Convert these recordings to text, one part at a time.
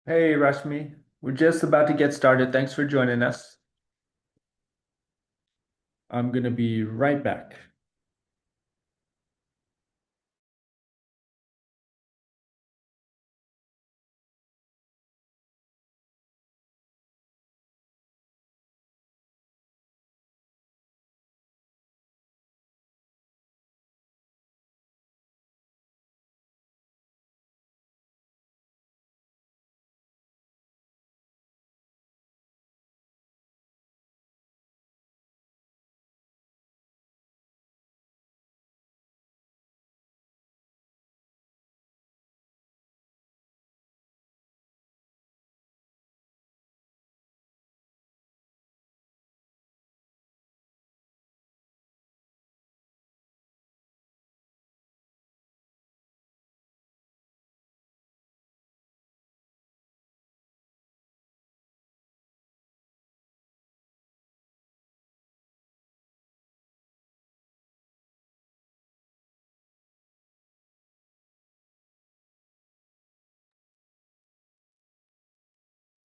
Hey, Rashmi. We're just about to get started. Thanks for joining us. I'm going to be right back.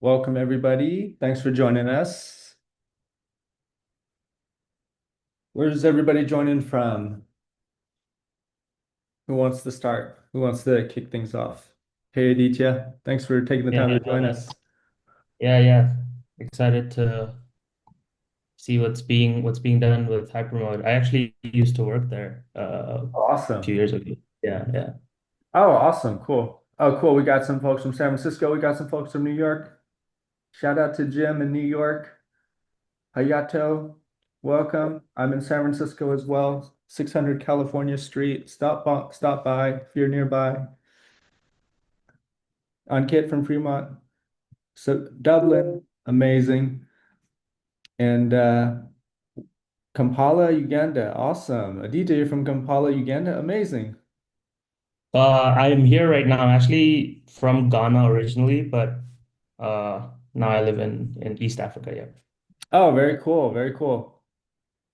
Welcome, everybody. Thanks for joining us. Where's everybody joining from? Who wants to start? Who wants to kick things off? Hey, Aditya. Thanks for taking the Yeah, time to join us. yeah. Excited to see what's being done with Hypermode. I actually used to work there a few Awesome. years ago. Yeah. Oh, awesome. Cool. Oh, cool. We got some folks from San Francisco. We got some folks from New York. Shout out to Jim in New York. Hayato, welcome. I'm in San Francisco as well. 600 California Street. Stop by if you're nearby. Ankit from Fremont. So Dublin, amazing. And Kampala, Uganda, awesome. Aditya, you're from Kampala, Uganda, amazing. I'm here right now. I'm actually from Ghana originally, but now I live in East Africa. Yeah. Oh, very cool, very cool.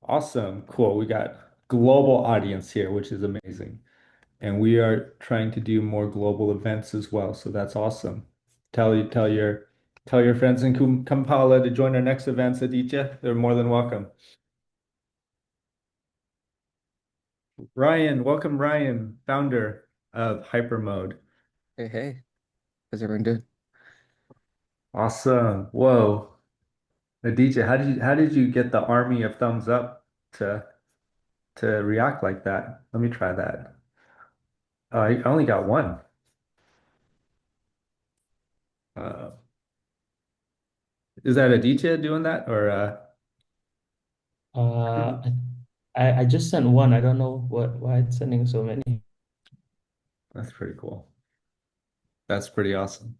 Awesome, cool. We got global audience here, which is amazing. And we are trying to do more global events as well. So that's awesome. Tell your friends in Kampala to join our next events, Aditya. They're more than welcome. Ryan, welcome, Ryan, founder of Hypermode. Hey, hey, how's everyone doing? Awesome. Whoa. Aditya, how did you get the army of thumbs up to to react like that? Let me try that. I only got one. Uh, is that Aditya doing that or Uh, I just sent one. I don't know why it's sending so many. that's pretty cool. That's pretty awesome.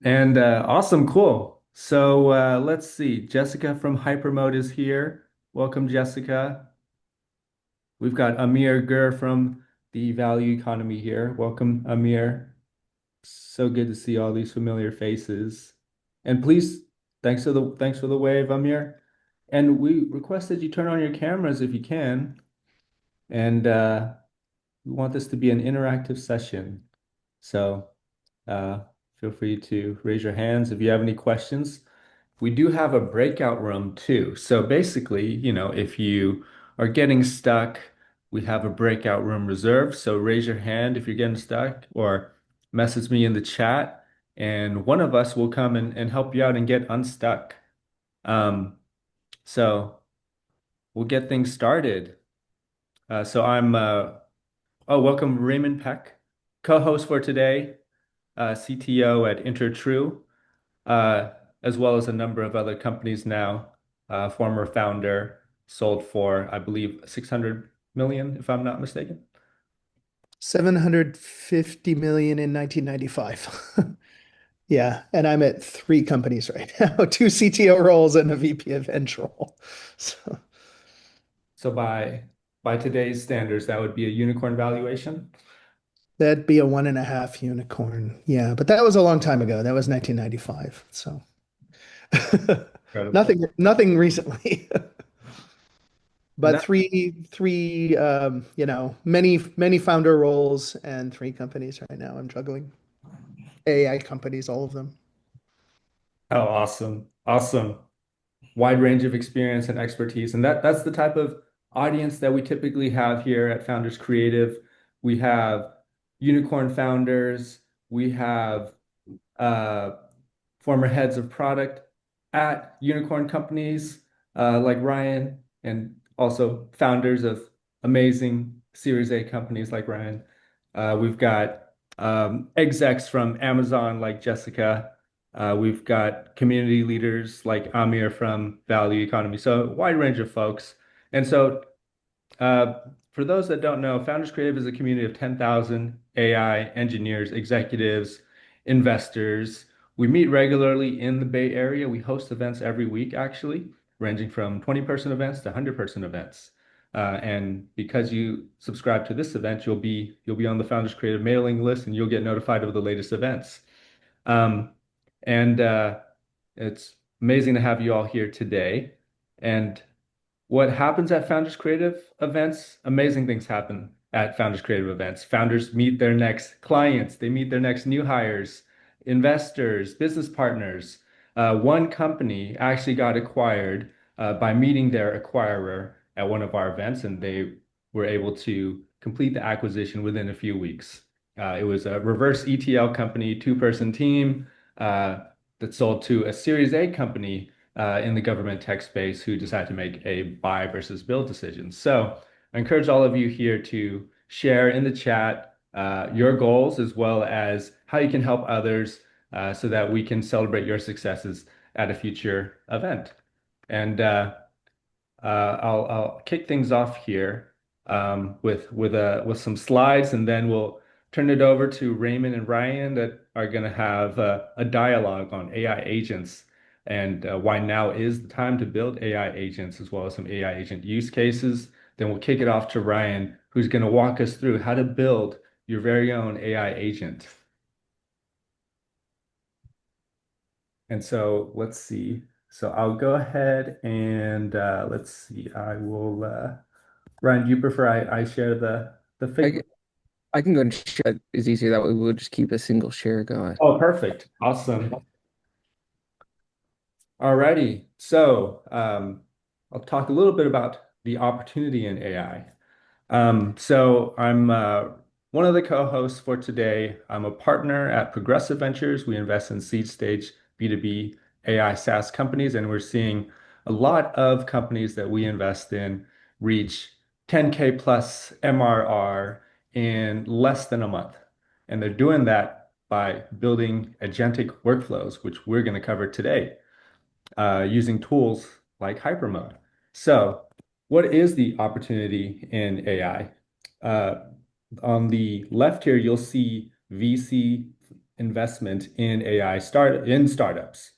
And awesome, cool. So let's see. Jessica from Hypermode is here. Welcome, Jessica. We've got Amir Gur from the Value Economy here. Welcome, Amir. So good to see all these familiar faces. And please, thanks for the wave, Amir. And we request that you turn on your cameras if you can. And we want this to be an interactive session. So uh, feel free to raise your hands if you have any questions. We do have a breakout room too. So basically, if you are getting stuck, we have a breakout room reserved. So raise your hand if you're getting stuck or message me in the chat, and one of us will come and help you out and get unstuck. Um, so we'll get things started. Welcome Raymond Peck, co-host for today, CTO at InterTrue, uh, as well as a number of other companies now. Former founder, sold for, I believe, 600 million, if I'm not mistaken. 750 million in 1995. Yeah, and I'm at three companies right now, two CTO roles and a VP of Eng role. So So by today's standards, that would be a unicorn valuation. that'd be a 1.5 unicorn. Yeah, but that was a long time ago. That was 1995. So Incredible. nothing recently. But No, three many founder roles and three companies right now I'm juggling. AI companies, all of them. Oh, awesome. Awesome. Wide range of experience and expertise. And that's the type of audience that we typically have here at Founders Creative. We have unicorn founders, we have uh, former heads of product at unicorn companies like Ryan, and also founders of amazing Series A companies like Ryan. We've got execs from Amazon like Jessica. We've got community leaders like Amir from Value Economy. So, a wide range of folks. And so, uh, for those that don't know, Founders Creative is a community of 10,000 AI engineers, executives, investors. We meet regularly in the Bay Area. We host events every week, actually, ranging from 20-person events to 100-person events. And because you subscribe to this event, you'll be on the Founders Creative mailing list, and you'll get notified of the latest events. Um, and It's amazing to have you all here today. And what happens at Founders Creative events? Amazing things happen at Founders Creative events. Founders meet their next clients, they meet their next new hires, investors, business partners. One company actually got acquired by meeting their acquirer at one of our events, and they were able to complete the acquisition within a few weeks. It was a reverse ETL company, two-person team uh, that sold to a Series A company in the government tech space who decide to make a buy versus build decision. So I encourage all of you here to share in the chat your goals as well as how you can help others so that we can celebrate your successes at a future event. And I'll kick things off here with some slides, and then we'll turn it over to Raymond and Ryan that are going to have a dialogue on AI agents and why now is the time to build AI agents, as well as some AI agent use cases. Then we'll kick it off to Ryan, who's going to walk us through how to build your very own AI agent. And so let's see. So I'll go ahead and let's see. I will. Ryan, do you prefer I share the I, figure? can- I can go and share. It's easier that way. We'll just keep a single share going. Oh, perfect. Awesome. Alrighty. So I'll talk a little bit about the opportunity in AI. So I'm one of the co-hosts for today. I'm a partner at Progressive Ventures. We invest in seed stage B2B AI SaaS companies, and we're seeing a lot of companies that we invest in reach 10K plus MRR in less than a month. And they're doing that by building agentic workflows, which we're going to cover today using tools like Hypermode. So, what is the opportunity in AI? Uh, on the left here, you'll see VC investment in AI startups.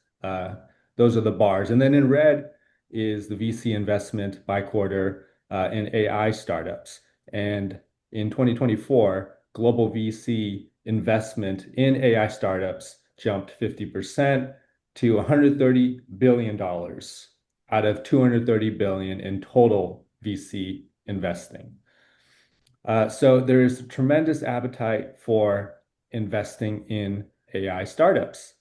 Those are the bars, and then in red is the VC investment by quarter in AI startups. And in 2024, global VC investment in AI startups jumped 50% to $130 billion out of 230 billion in total VC investing. So there is a tremendous appetite for investing in AI startups.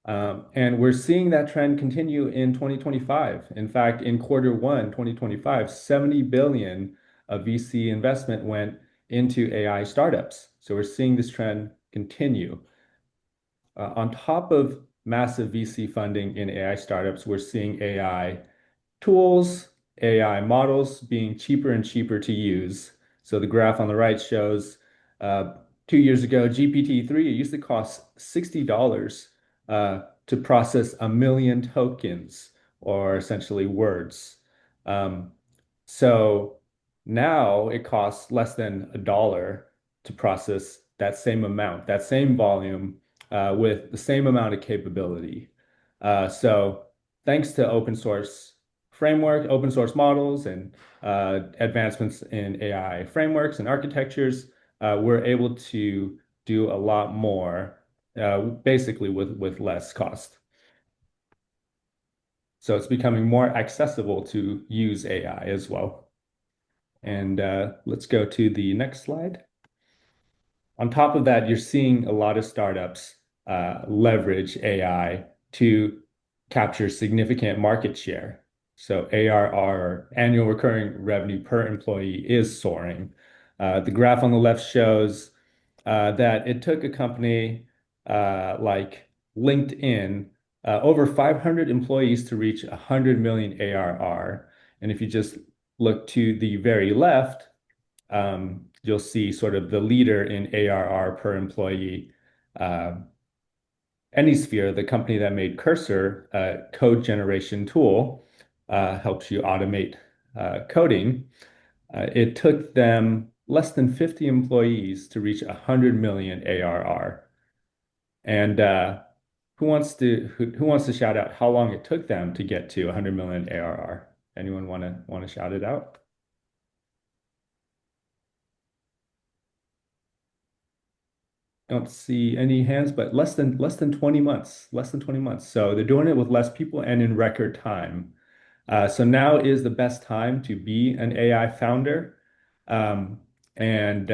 And we're seeing that trend continue in 2025. In fact, in quarter one, 2025, 70 billion of VC investment went into AI startups. So we're seeing this trend continue. On top of massive VC funding in AI startups, we're seeing AI tools, AI models being cheaper and cheaper to use. So the graph on the right shows 2 years ago, GPT-3, it used to cost $60 to process a million tokens, or essentially words. Um, so now it costs less than $1 to process that same amount, that same volume, with the same amount of capability. So thanks to open source models, and advancements in AI frameworks and architectures, we're able to do a lot more, basically with less cost. So it's becoming more accessible to use AI as well. And let's go to the next slide. On top of that, you're seeing a lot of startups leverage AI to capture significant market share. So ARR, annual recurring revenue per employee, is soaring. The graph on the left shows that it took a company like LinkedIn over 500 employees to reach 100 million ARR. And if you just look to the very left, you'll see sort of the leader in ARR per employee. Anysphere, the company that made Cursor, a code generation tool, helps you automate coding. It took them less than 50 employees to reach 100 million ARR. And who wants to shout out how long it took them to get to 100 million ARR? Anyone want to shout it out? Don't see any hands, but less than 20 months, less than 20 months. So they're doing it with less people and in record time. So now is the best time to be an AI founder. Um, and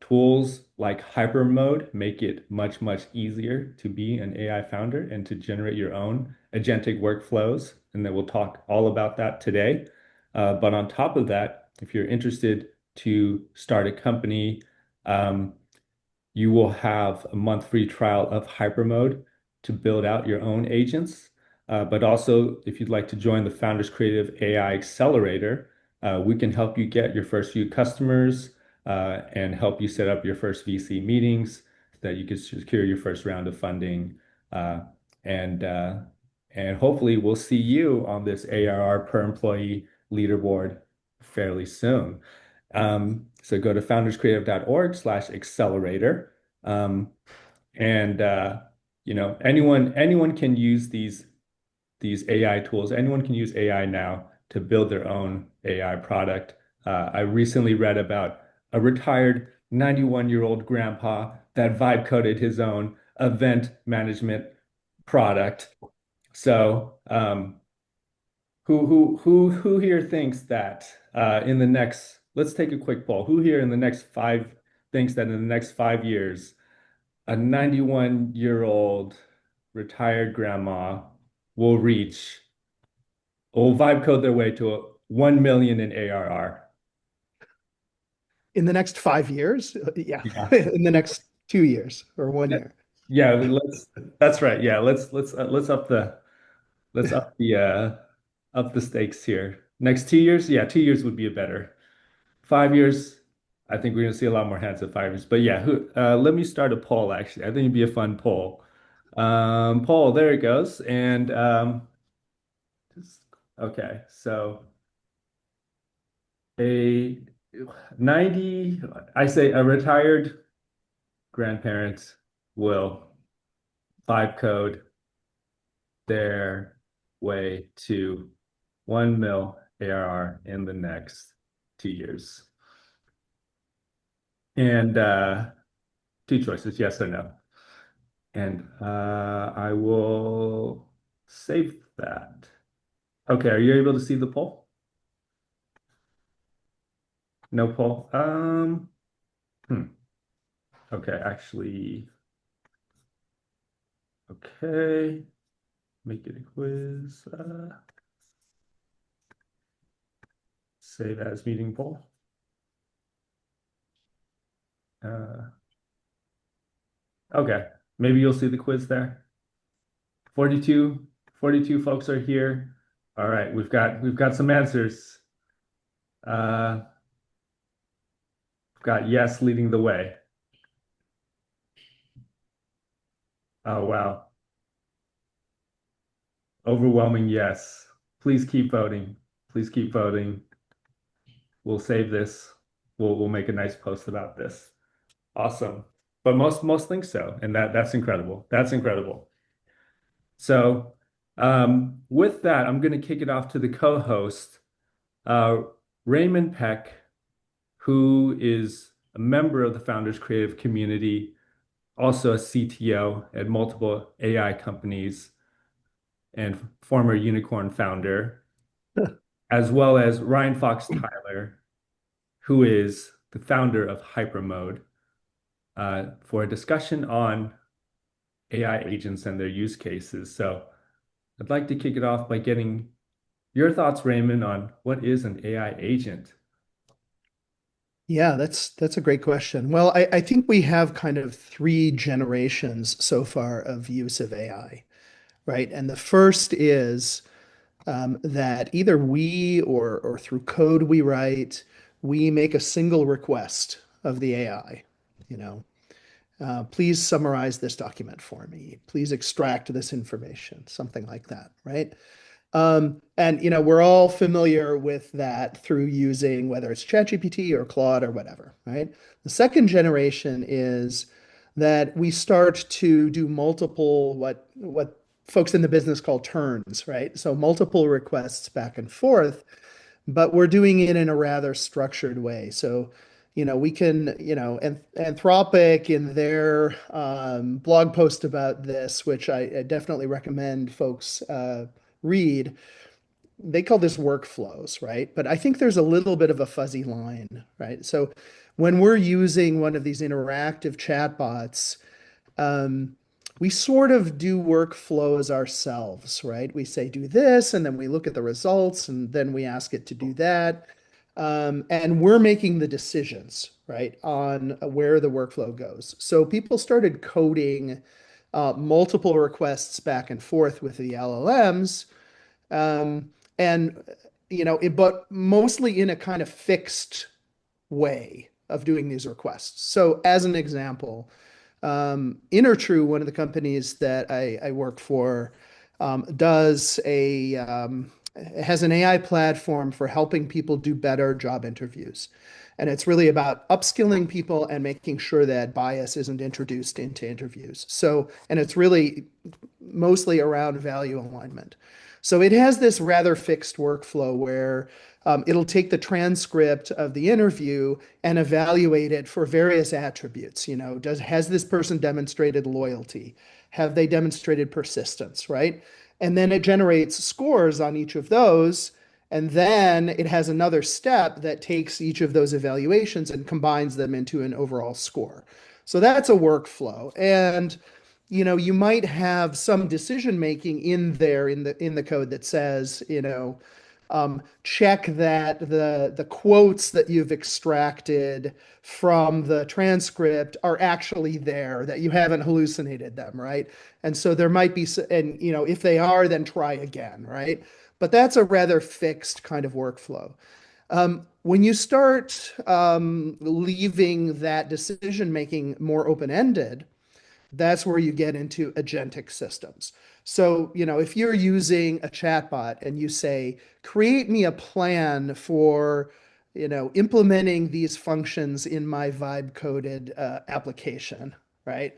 tools like Hypermode make it much, much easier to be an AI founder and to generate your own agentic workflows. And then we'll talk all about that today. But on top of that, if you're interested to start a company, you will have a month free trial of Hypermode to build out your own agents. But also, if you'd like to join the Founders Creative AI Accelerator, we can help you get your first few customers and help you set up your first VC meetings so that you can secure your first round of funding. Uh, and uh, and hopefully, we'll see you on this ARR per employee leaderboard fairly soon. So go to founderscreative.org/accelerator. Um, and anyone can use these AI tools. Anyone can use AI now to build their own AI product. I recently read about a retired 91-year-old grandpa that vibe coded his own event management product. So who here thinks that in the next, let's take a quick poll. Who here in the next five thinks that in the next 5 years, a 91-year-old retired grandma will will vibe code their way to 1 million in ARR? In the next 5 years? Yeah. Yeah. In the next 2 years or 1 year. Yeah, that's right. Yeah, let's up the stakes here. Next 2 years, yeah, 2 years would be a better. 5 years, I think we're gonna see a lot more hands at 5 years. But yeah, let me start a poll actually. I think it'd be a fun poll. Poll, there it goes. And okay, so a 90, I say a retired grandparent will vibe code their way to 1 mil ARR in the next 2 years. And two choices, yes or no. And I will save that. Okay, are you able to see the poll? No poll. Okay, actually, okay. Make it a quiz. Save as meeting poll. Okay, maybe you'll see the quiz there. 42, 42 folks are here. All right, we've got some answers. We've got yes leading the way. Oh wow. Overwhelming yes. Please keep voting. Please keep voting. We'll save this. We'll make a nice post about this. Awesome. But most think so, and that's incredible. That's incredible. So with that, I'm going to kick it off to the co-host, uh, Raymond Peck, who is a member of the Founders Creative community, also a CTO at multiple AI companies, and former unicorn founder, as well as Ryan Fox Tyler, who is the founder of Hypermode, for a discussion on AI agents and their use cases. So I'd like to kick it off by getting your thoughts, Raymond, on what is an AI agent? Yeah, that's a great question. Well, I think we have kind of three generations so far of use of AI, right? And the first is that either we or through code we write, we make a single request of the AI. You know, please summarize this document for me. Please extract this information, something like that, right? And we're all familiar with that through using whether it's ChatGPT or Claude or whatever, right? The second generation is that we start to do multiple what folks in the business call turns, right? So multiple requests back and forth, but we're doing it in a rather structured way. So, we can, Anthropic in their blog post about this, which I definitely recommend folks read, they call this workflows, right? But I think there's a little bit of a fuzzy line, right? So when we're using one of these interactive chatbots, um, we sort of do workflows ourselves, right? We say, do this, and then we look at the results, and then we ask it to do that. And we're making the decisions, right, on where the workflow goes. So people started coding multiple requests back and forth with the LLMs. Um, and but mostly in a kind of fixed way of doing these requests. So as an example, InterTrue, one of the companies that I work for, does has an AI platform for helping people do better job interviews. And it's really about upskilling people and making sure that bias isn't introduced into interviews. So, and it's really mostly around value alignment. So it has this rather fixed workflow where it'll take the transcript of the interview and evaluate it for various attributes. Has this person demonstrated loyalty? Have they demonstrated persistence, right? And then it generates scores on each of those. And then it has another step that takes each of those evaluations and combines them into an overall score. So that's a workflow. And you might have some decision making in there in the code that says, check that the quotes that you've extracted from the transcript are actually there, that you haven't hallucinated them, right? And so there might be, and if they are, then try again, right? But that's a rather fixed kind of workflow. When you start leaving that decision making more open ended, that's where you get into agentic systems. So, if you're using a chatbot and you say, create me a plan for, implementing these functions in my vibe coded application, right?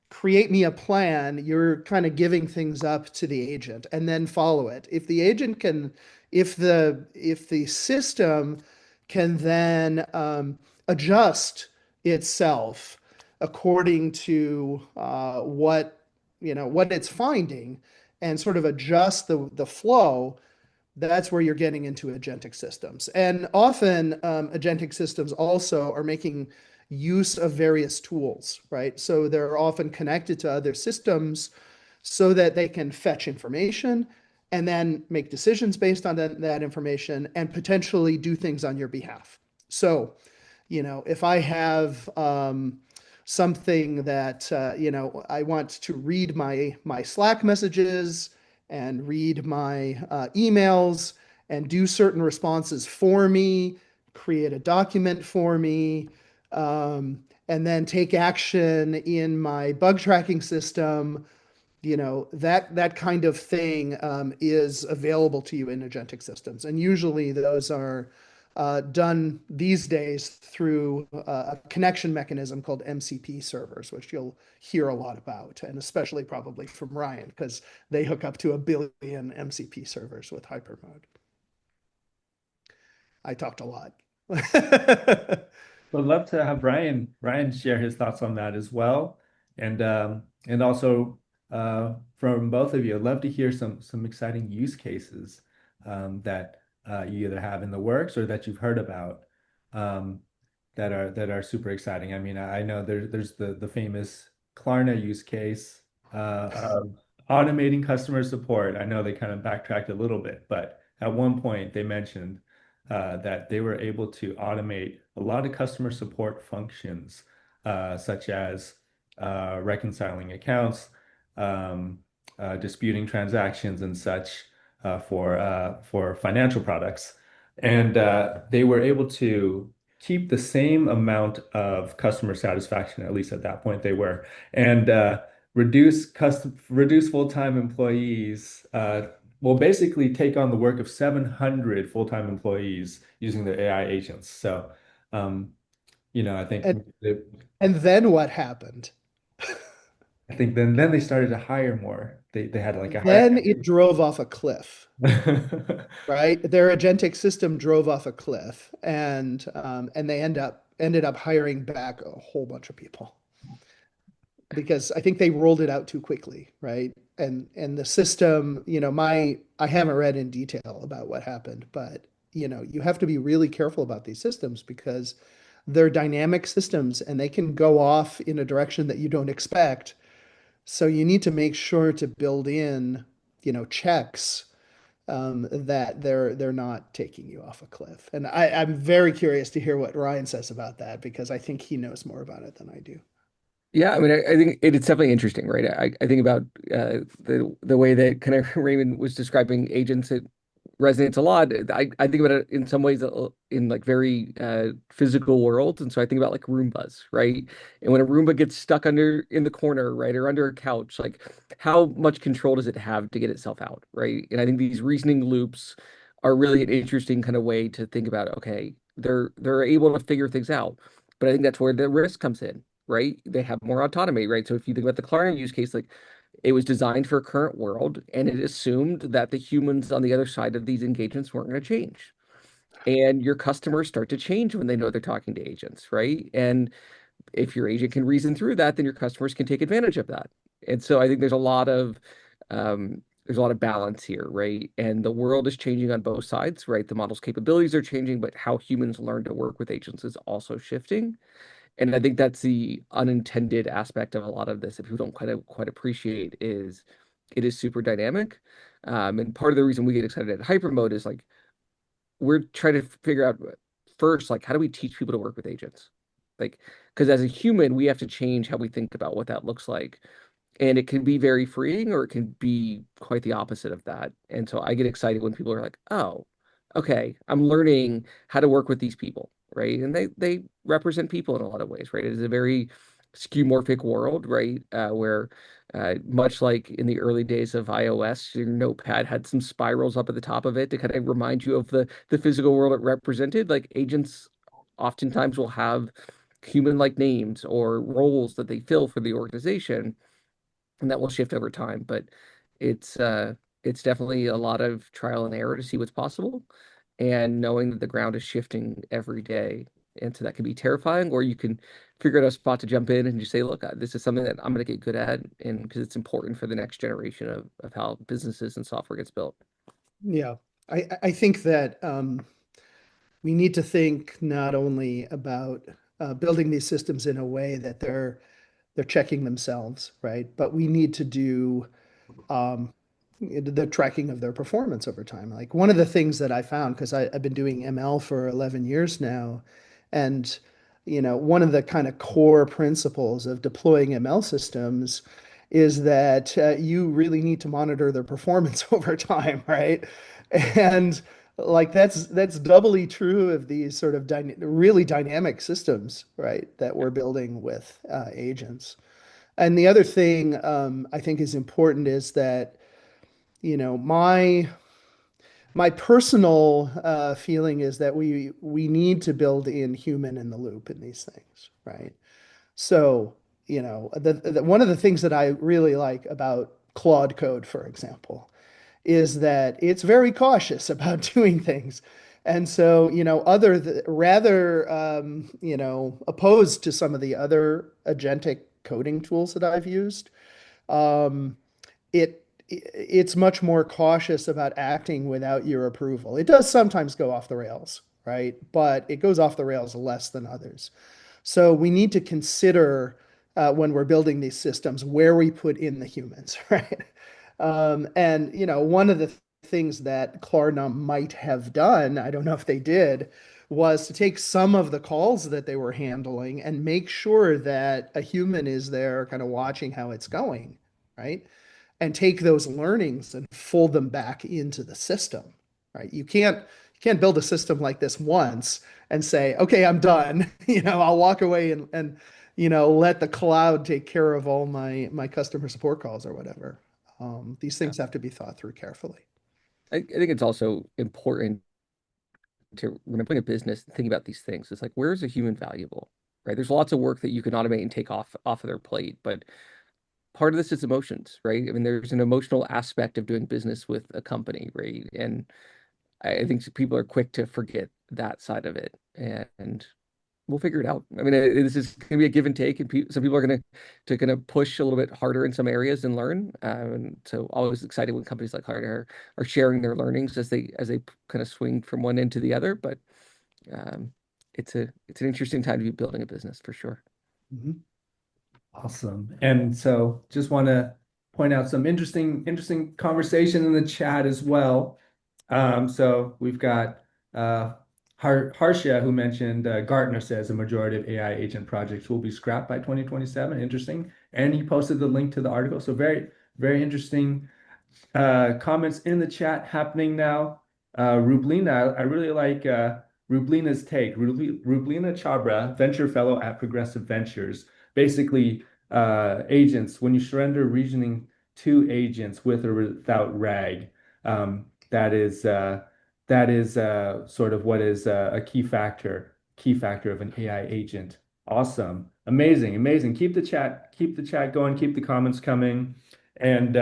Create me a plan, you're kind of giving things up to the agent and then follow it. If the agent can, if the system can then adjust itself according to what it's finding and sort of adjust the flow, that's where you're getting into agentic systems. And often agentic systems also are making use of various tools, right? So they're often connected to other systems so that they can fetch information and then make decisions based on that information and potentially do things on your behalf. So, if I have something that I want to read my Slack messages and read my emails and do certain responses for me, create a document for me, and then take action in my bug tracking system. That kind of thing is available to you in agentic systems. And usually those are done these days through a connection mechanism called MCP servers, which you'll hear a lot about, and especially probably from Ryan, because they hook up to 1 billion MCP servers with Hypermode. I talked a lot. Would love to have Ryan share his thoughts on that as well. And also from both of you, I'd love to hear some exciting use cases that you either have in the works or that you've heard about that are super exciting. I mean, I know there's the famous Klarna use case of automating customer support. I know they kind of backtracked a little bit, but at one point they mentioned that they were able to automate a lot of customer support functions, such as reconciling accounts, um, disputing transactions, and such for financial products. And they were able to keep the same amount of customer satisfaction, at least at that point they were, and reduce full-time employees. Will basically take on the work of 700 full-time employees using their AI agents. So, um, I think And and then what happened? then they started to hire more. They had like a hire. Then it drove off a cliff, right? Their agentic system drove off a cliff, and they ended up hiring back a whole bunch of people because I think they rolled it out too quickly, right? And the system, I haven't read in detail about what happened, but you have to be really careful about these systems because they're dynamic systems and they can go off in a direction that you don't expect. So you need to make sure to build in, checks that they're not taking you off a cliff. And I'm very curious to hear what Ryan says about that because I think he knows more about it than I do. Yeah, I mean, I think it's definitely interesting, right? I think about the way that kind of Raymond was describing agents. It resonates a lot. I think about it in some ways in like very physical worlds, and so I think about like Roombas, right? And when a Roomba gets stuck under in the corner, right, or under a couch, like how much control does it have to get itself out, right? And I think these reasoning loops are really an interesting kind of way to think about. Okay, they're able to figure things out, but I think that's where the risk comes in, right? They have more autonomy, right? So if you think about the Klarna use case, like it was designed for a current world, and it assumed that the humans on the other side of these engagements weren't going to change. And your customers start to change when they know they're talking to agents, right? And if your agent can reason through that, then your customers can take advantage of that. And so I think there's a lot of balance here, right? And the world is changing on both sides, right? The model's capabilities are changing, but how humans learn to work with agents is also shifting. And I think that's the unintended aspect of a lot of this that people don't quite appreciate is it is super dynamic. And part of the reason we get excited at Hypermode is like we're trying to figure out first, like how do we teach people to work with agents? Like, because as a human, we have to change how we think about what that looks like. And it can be very freeing or it can be quite the opposite of that. And so I get excited when people are like, oh, okay, I'm learning how to work with these people, right? And they represent people in a lot of ways, right? It is a very skeuomorphic world, right? Where much like in the early days of iOS, your notepad had some spirals up at the top of it to kind of remind you of the physical world it represented. Like agents oftentimes will have human-like names or roles that they fill for the organization and that will shift over time. But it's uh, it's definitely a lot of trial and error to see what's possible, and knowing that the ground is shifting every day. And so that can be terrifying, or you can figure out a spot to jump in and just say, "Look, this is something that I'm going to get good at," and because it's important for the next generation of how businesses and software gets built. Yeah, I think that we need to think not only about building these systems in a way that they're checking themselves, right? But we need to do um, the tracking of their performance over time. Like one of the things that I found, because I've been doing ML for 11 years now, and one of the kind of core principles of deploying ML systems is that you really need to monitor their performance over time, right? And like that's doubly true of these sort of really dynamic systems, right? That we're building with agents. And the other thing I think is important is that my personal feeling is that we need to build in human in the loop in these things, right? So, one of the things that I really like about Claude Code, for example, is that it's very cautious about doing things. And so, rather, opposed to some of the other agentic coding tools that I've used, um, it's much more cautious about acting without your approval. It does sometimes go off the rails, right? But it goes off the rails less than others. So we need to consider when we're building these systems where we put in the humans, right? And one of the things that Klarna might have done, I don't know if they did, was to take some of the calls that they were handling and make sure that a human is there kind of watching how it's going, right? And take those learnings and fold them back into the system, right? You can't build a system like this once and say, okay, I'm done. I'll walk away and let the cloud take care of all my customer support calls or whatever. These Yeah. things have to be thought through carefully. I think it's also important to, when I'm putting a business, thinking about these things. It's like, where is a human valuable, right? There's lots of work that you can automate and take off of their plate, but part of this is emotions, right? I mean, there's an emotional aspect of doing business with a company, right? And I think people are quick to forget that side of it, and we'll figure it out. I mean, this is going to be a give and take, and some people are going to kind of push a little bit harder in some areas and learn. And so, always excited when companies like Harder are sharing their learnings as they kind of swing from one end to the other. But um, it's an interesting time to be building a business for sure. Mhm. Awesome. And so just want to point out some interesting conversation in the chat as well. So we've got Harsha who mentioned Gartner says a majority of AI agent projects will be scrapped by 2027. Interesting. And he posted the link to the article. So very interesting comments in the chat happening now. Rublina, I really like Rublina's take. Rublina Chabra, venture fellow at Progressive Ventures. Basically, agents, when you surrender reasoning to agents with or without RAG, that is sort of what is a key factor of an AI agent. Awesome. Amazing. Keep the chat going, keep the comments coming. And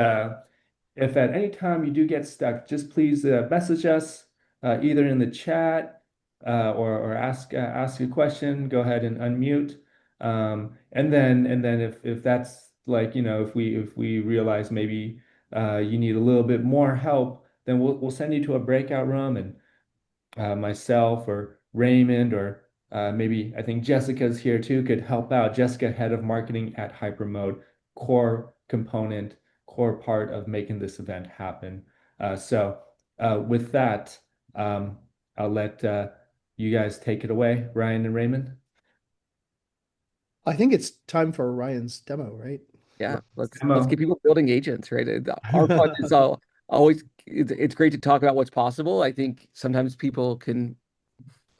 if at any time you do get stuck, just please message us either in the chat or ask a question. Go ahead and unmute. And then if that's like, if we realize maybe you need a little bit more help, then we'll send you to a breakout room, and myself or Raymond or maybe I think Jessica's here too could help out. Jessica, head of marketing at Hypermode, core component, core part of making this event happen. So with that, I'll let you guys take it away, Ryan and Raymond. I think it's time for Ryan's demo, right? Yeah, let's get Demo. people building agents, right? Our fun is always it's great to talk about what's possible. I think sometimes people can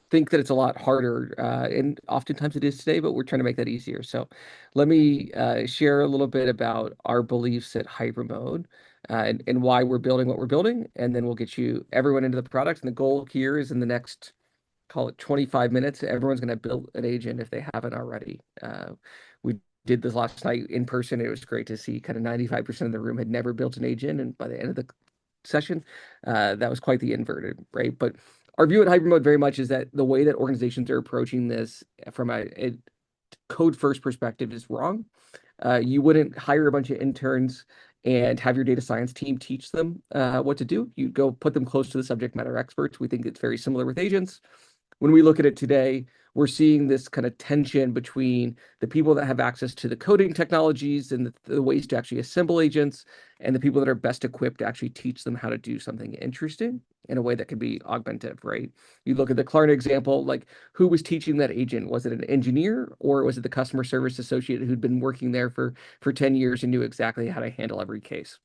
think that it's a lot harder, and oftentimes it is today, but we're trying to make that easier. So let me share a little bit about our beliefs at Hypermode, and why we're building what we're building, and then we'll get you everyone into the product. And the goal here is in the next, call it 25 minutes, everyone's going to build an agent if they haven't already. We did this last night in person. It was great to see kind of 95% of the room had never built an agent. And by the end of the session, that was quite the inverted, right? But our view at Hypermode very much is that the way that organizations are approaching this from a code first perspective is wrong. You wouldn't hire a bunch of interns and have your data science team teach them what to do. You go put them close to the subject matter experts. We think it's very similar with agents. When we look at it today, we're seeing this kind of tension between the people that have access to the coding technologies and the ways to actually assemble agents, and the people that are best equipped to actually teach them how to do something interesting in a way that can be augmentative, right? You look at the Klarna example, like who was teaching that agent? Was it an engineer, or was it the customer service associate who'd been working there for 10 years and knew exactly how to handle every case?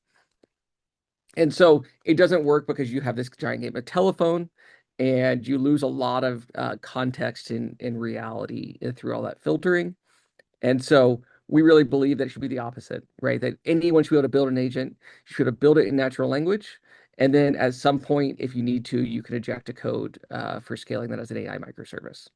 And so it doesn't work because you have this giant game of telephone, and you lose a lot of context in reality through all that filtering. And so we really believe that it should be the opposite, right? That anyone should be able to build an agent. You should have built it in natural language. And then at some point, if you need to, you can inject a code for scaling that as an AI microservice,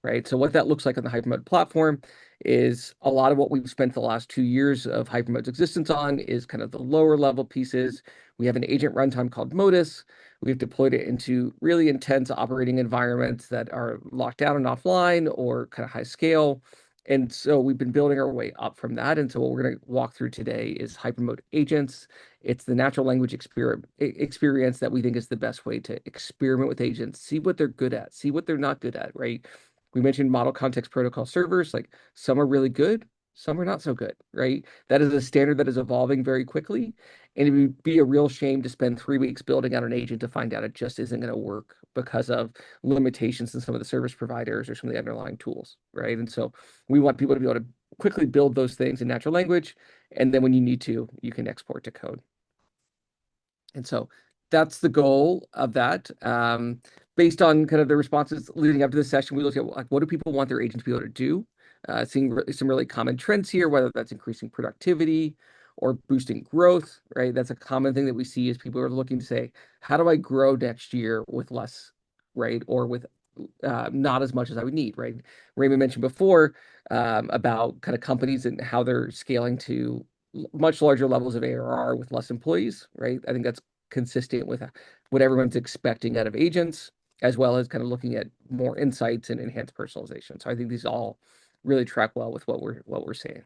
right? So what that looks like on the Hypermode platform is a lot of what we've spent the last 2 years of Hypermode's existence on is kind of the lower level pieces. We have an agent runtime called Modus. We've deployed it into really intense operating environments that are locked down and offline or kind of high scale. And so we've been building our way up from that. And so what we're going to walk through today is Hypermode agents. It's the natural language experience that we think is the best way to experiment with agents, see what they're good at, see what they're not good at, right? We mentioned model context protocol servers, like some are really good, some are not so good, right? That is a standard that is evolving very quickly. And it would be a real shame to spend 3 weeks building out an agent to find out it just isn't going to work because of limitations in some of the service providers or some of the underlying tools, right? And so we want people to be able to quickly build those things in natural language. And then when you need to, you can export to code. And so that's the goal of that. Based on kind of the responses leading up to this session, we looked at like, what do people want their agent to be able to do? Seeing some really common trends here, whether that's increasing productivity or boosting growth, right? That's a common thing that we see is people are looking to say, how do I grow next year with less, right? Or with not as much as I would need, right? Raymond mentioned before about kind of companies and how they're scaling to much larger levels of ARR with less employees, right? I think that's consistent with what everyone's expecting out of agents, as well as kind of looking at more insights and enhanced personalization. So I think these all really track well with what we're seeing.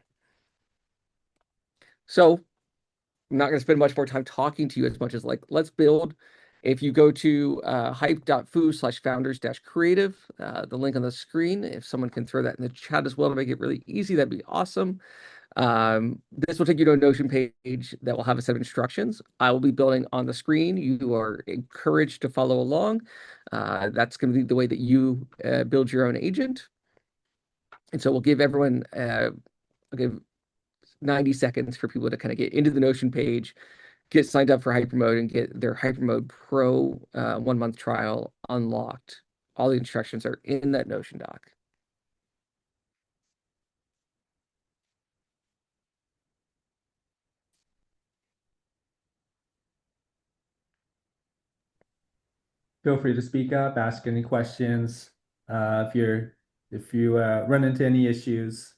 So I'm not going to spend much more time talking to you as much as like, let's build. If you go to hype.foo/founders-creative, the link on the screen, if someone can throw that in the chat as well to make it really easy, that'd be awesome. This will take you to a Notion page that will have a set of instructions. I will be building on the screen. You are encouraged to follow along. That's going to be the way that you build your own agent. And so we'll give everyone, I'll give 90 seconds for people to kind of get into the Notion page, get signed up for Hypermode, and get their Hypermode Pro 1 month trial unlocked. All the instructions are in that Notion doc. Feel free to speak up, ask any questions, if you run into any issues.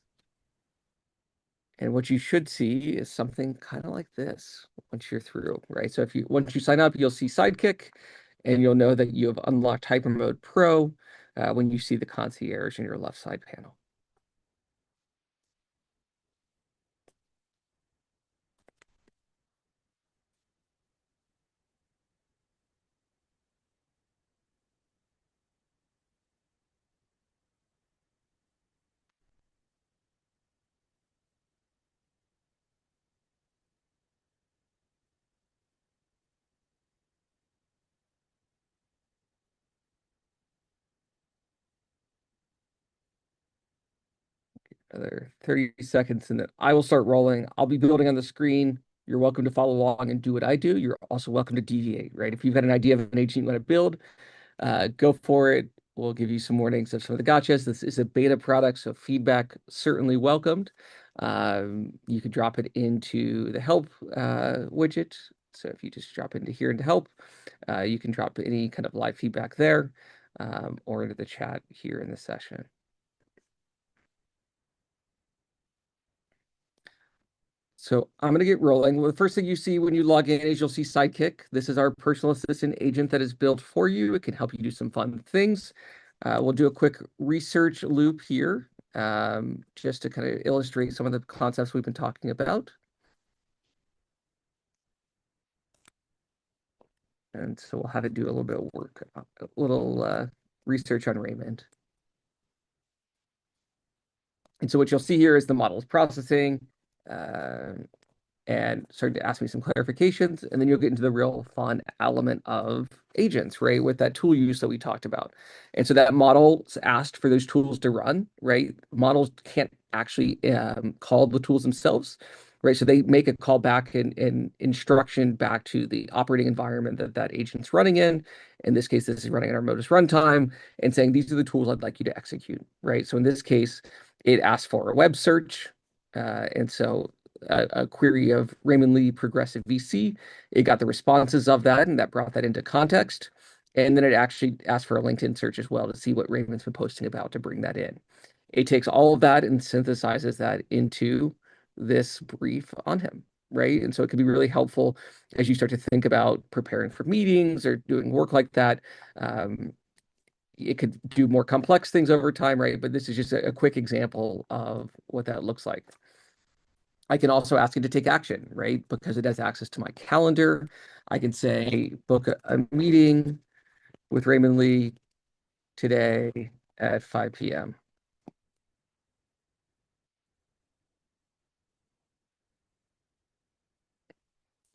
And what you should see is something kind of like this once you're through, right? So once you sign up, you'll see Sidekick, and you'll know that you have unlocked Hypermode Pro when you see the concierge in your left side panel. Another 30 seconds, and then I will start rolling. I'll be building on the screen. You're welcome to follow along and do what I do. You're also welcome to deviate, right? If you've got an idea of an agent you want to build, go for it. We'll give you some warnings of some of the gotchas. This is a beta product, so feedback certainly welcomed. You could drop it into the help widget. So if you just drop into here into help, you can drop any kind of live feedback there or into the chat here in the session. So I'm going to get rolling. Well, the first thing you see when you log in is you'll see Sidekick. This is our personal assistant agent that is built for you. It can help you do some fun things. We'll do a quick research loop here just to kind of illustrate some of the concepts we've been talking about. And so we'll have it do a little bit of work, a little research on Raymond. And so what you'll see here is the model is processing. And starting to ask me some clarifications. And then you'll get into the real fun element of agents, right? With that tool use that we talked about. And so that model's asked for those tools to run, right? Models can't actually call the tools themselves, right? So they make a call back and instruction back to the operating environment that that agent's running in. In this case, this is running in our Modus runtime and saying, these are the tools I'd like you to execute, right? So in this case, it asks for a web search. And so a query of Raymond Lee Progressive VC. It got the responses of that, and that brought that into context. And then it actually asked for a LinkedIn search as well to see what Raymond's been posting about to bring that in. It takes all of that and synthesizes that into this brief on him, right? And so it can be really helpful as you start to think about preparing for meetings or doing work like that. It could do more complex things over time, right? But this is just a quick example of what that looks like. I can also ask it to take action, right? Because it has access to my calendar. I can say, book a meeting with Raymond Lee today at 5 p.m.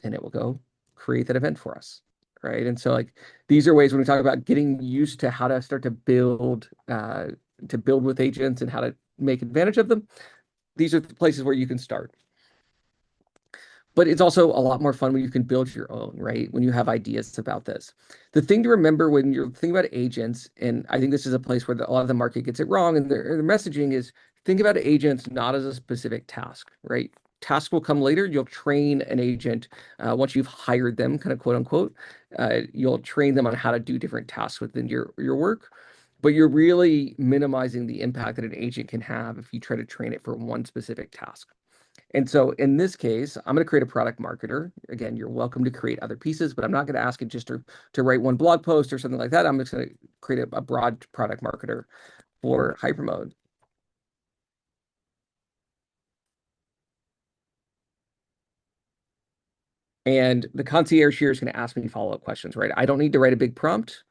and it will go create that event for us, right? And so like these are ways when we talk about getting used to how to start to build with agents and how to make advantage of them. These are the places where you can start. But it's also a lot more fun when you can build your own, right? When you have ideas about this. The thing to remember when you're thinking about agents, and I think this is a place where a lot of the market gets it wrong, and their messaging is think about agents not as a specific task, right? Task will come later. You'll train an agent once you've hired them, kind of quote unquote. You'll train them on how to do different tasks within your work. But you're really minimizing the impact that an agent can have if you try to train it for one specific task. And so in this case, I'm going to create a product marketer. Again, you're welcome to create other pieces, but I'm not going to ask it just to write one blog post or something like that. I'm just going to create a broad product marketer for Hypermode. And the concierge here is going to ask me follow-up questions, right? I don't need to write a big prompt.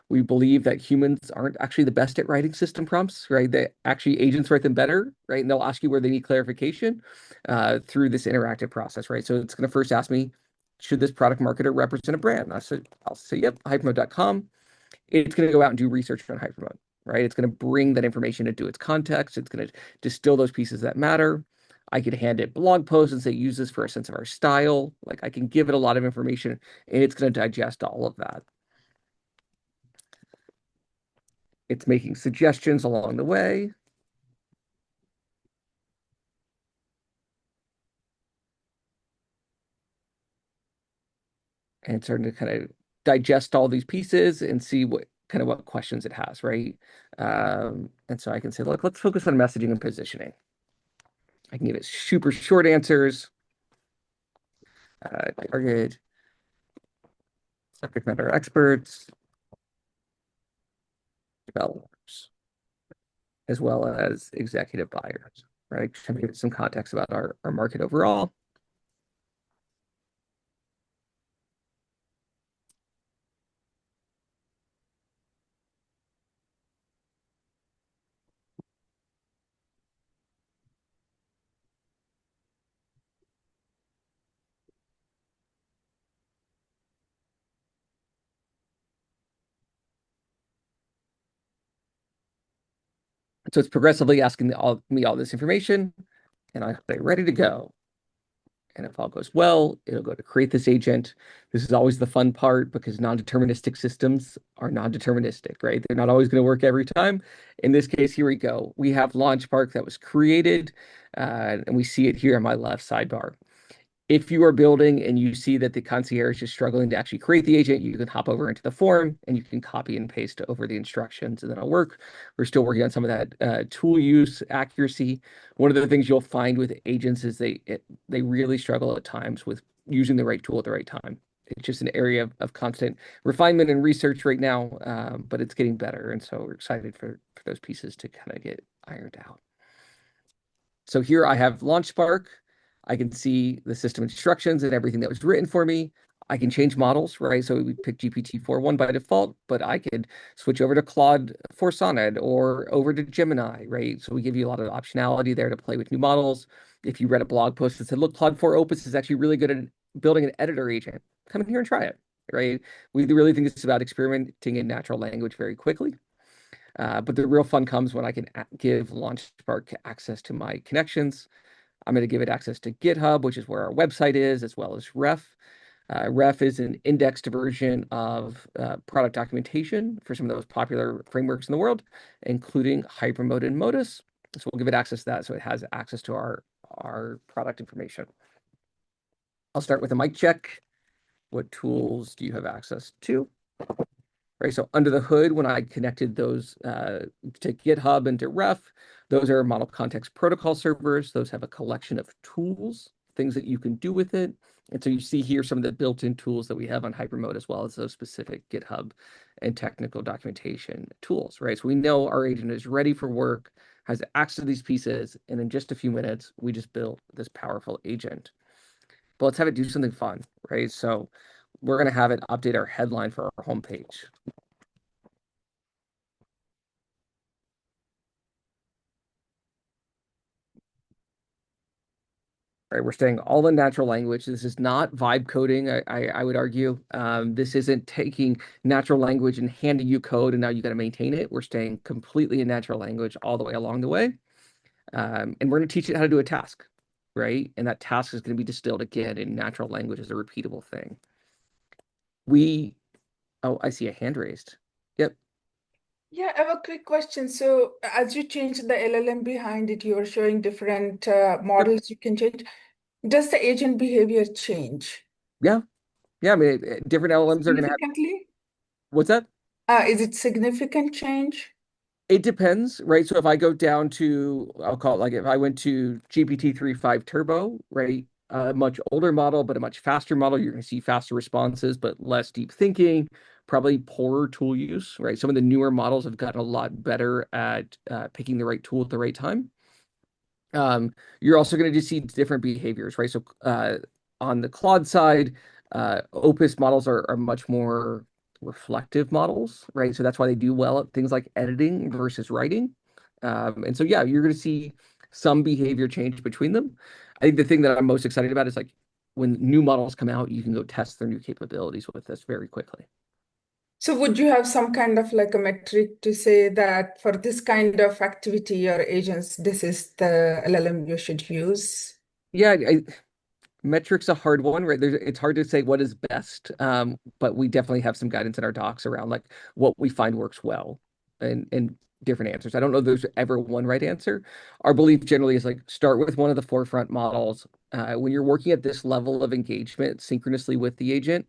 We believe that humans aren't actually the best at writing system prompts, right? That actually agents write them better, right? And they'll ask you where they need clarification through this interactive process, right? So it's going to first ask me, should this product marketer represent a brand? And I'll say, yep, hypermode.com. It's going to go out and do research on Hypermode, right? It's going to bring that information into its context. It's going to distill those pieces that matter. I could hand it blog posts and say, use this for a sense of our style. Like I can give it a lot of information and it's going to digest all of that. It's making suggestions along the way. And it's starting to kind of digest all these pieces and see what questions it has, right? And so I can say, look, let's focus on messaging and positioning. I can give it super short answers. Target subject matter experts, developers, as well as executive buyers, right? To give it some context about our market overall. So it's progressively asking me all this information, and I say ready to go. And if all goes well, it'll go to create this agent. This is always the fun part because non-deterministic systems are non-deterministic, right? They're not always going to work every time. In this case, here we go. We have LaunchPark that was created, and we see it here on my left sidebar. If you are building and you see that the concierge is struggling to actually create the agent, you can hop over into the form and you can copy and paste over the instructions and then it'll work. We're still working on some of that tool use accuracy. One of the things you'll find with agents is they really struggle at times with using the right tool at the right time. It's just an area of constant refinement and research right now, but it's getting better. And so we're excited for those pieces to kind of get ironed out. So here I have LaunchSpark. I can see the system instructions and everything that was written for me. I can change models, right? So we pick GPT-4.1 by default, but I could switch over to Claude for Sonnet or over to Gemini, right? So we give you a lot of optionality there to play with new models. If you read a blog post that said, look, Claude 4 Opus is actually really good at building an editor agent, come in here and try it, right? We really think it's about experimenting in natural language very quickly. But the real fun comes when I can give LaunchSpark access to my connections. I'm going to give it access to GitHub, which is where our website is, as well as Ref. Ref is an indexed version of product documentation for some of those popular frameworks in the world, including Hypermode and Modus. So we'll give it access to that so it has access to our product information. I'll start with a mic check. What tools do you have access to? Right, so under the hood, when I connected those to GitHub and to Ref, those are model context protocol servers. Those have a collection of tools, things that you can do with it. And so you see here some of the built-in tools that we have on Hypermode, as well as those specific GitHub and technical documentation tools, right? So we know our agent is ready for work, has access to these pieces, and in just a few minutes, we just built this powerful agent. But let's have it do something fun, right? So we're going to have it update our headline for our homepage. right? We're staying all in natural language. This is not vibe coding, I would argue. This isn't taking natural language and handing you code and now you got to maintain it. We're staying completely in natural language all the way along the way. And we're going to teach it how to do a task, right? And that task is going to be distilled again in natural language as a repeatable thing. Oh, I see a hand raised. Yep. Yeah, I have a quick question. So, as you change the LLM behind it, you're showing different models you can change. Does the agent behavior change Yeah. Yeah. I mean, different LLMs are going to have, significantly? what's that? Is it significant change? It depends, right? So if I go down to, I'll call it like if I went to GPT-3.5 Turbo, right? A much older model, but a much faster model, you're going to see faster responses, but less deep thinking, probably poorer tool use, right? Some of the newer models have gotten a lot better at picking the right tool at the right time. You're also going to see different behaviors, right? So on the Claude side, Opus models are much more reflective models, right? So that's why they do well at things like editing versus writing. And so, yeah, you're going to see some behavior change between them. I think the thing that I'm most excited about is like when new models come out, you can go test their new capabilities with this very quickly. So, would you have some kind of like a metric to say that for this kind of activity or agents, this is the LLM you should use? Yeah, metric's a hard one, right? It's hard to say what is best, but we definitely have some guidance in our docs around like what we find works well and different answers. I don't know if there's ever one right answer. Our belief generally is like start with one of the forefront models. When you're working at this level of engagement synchronously with the agent,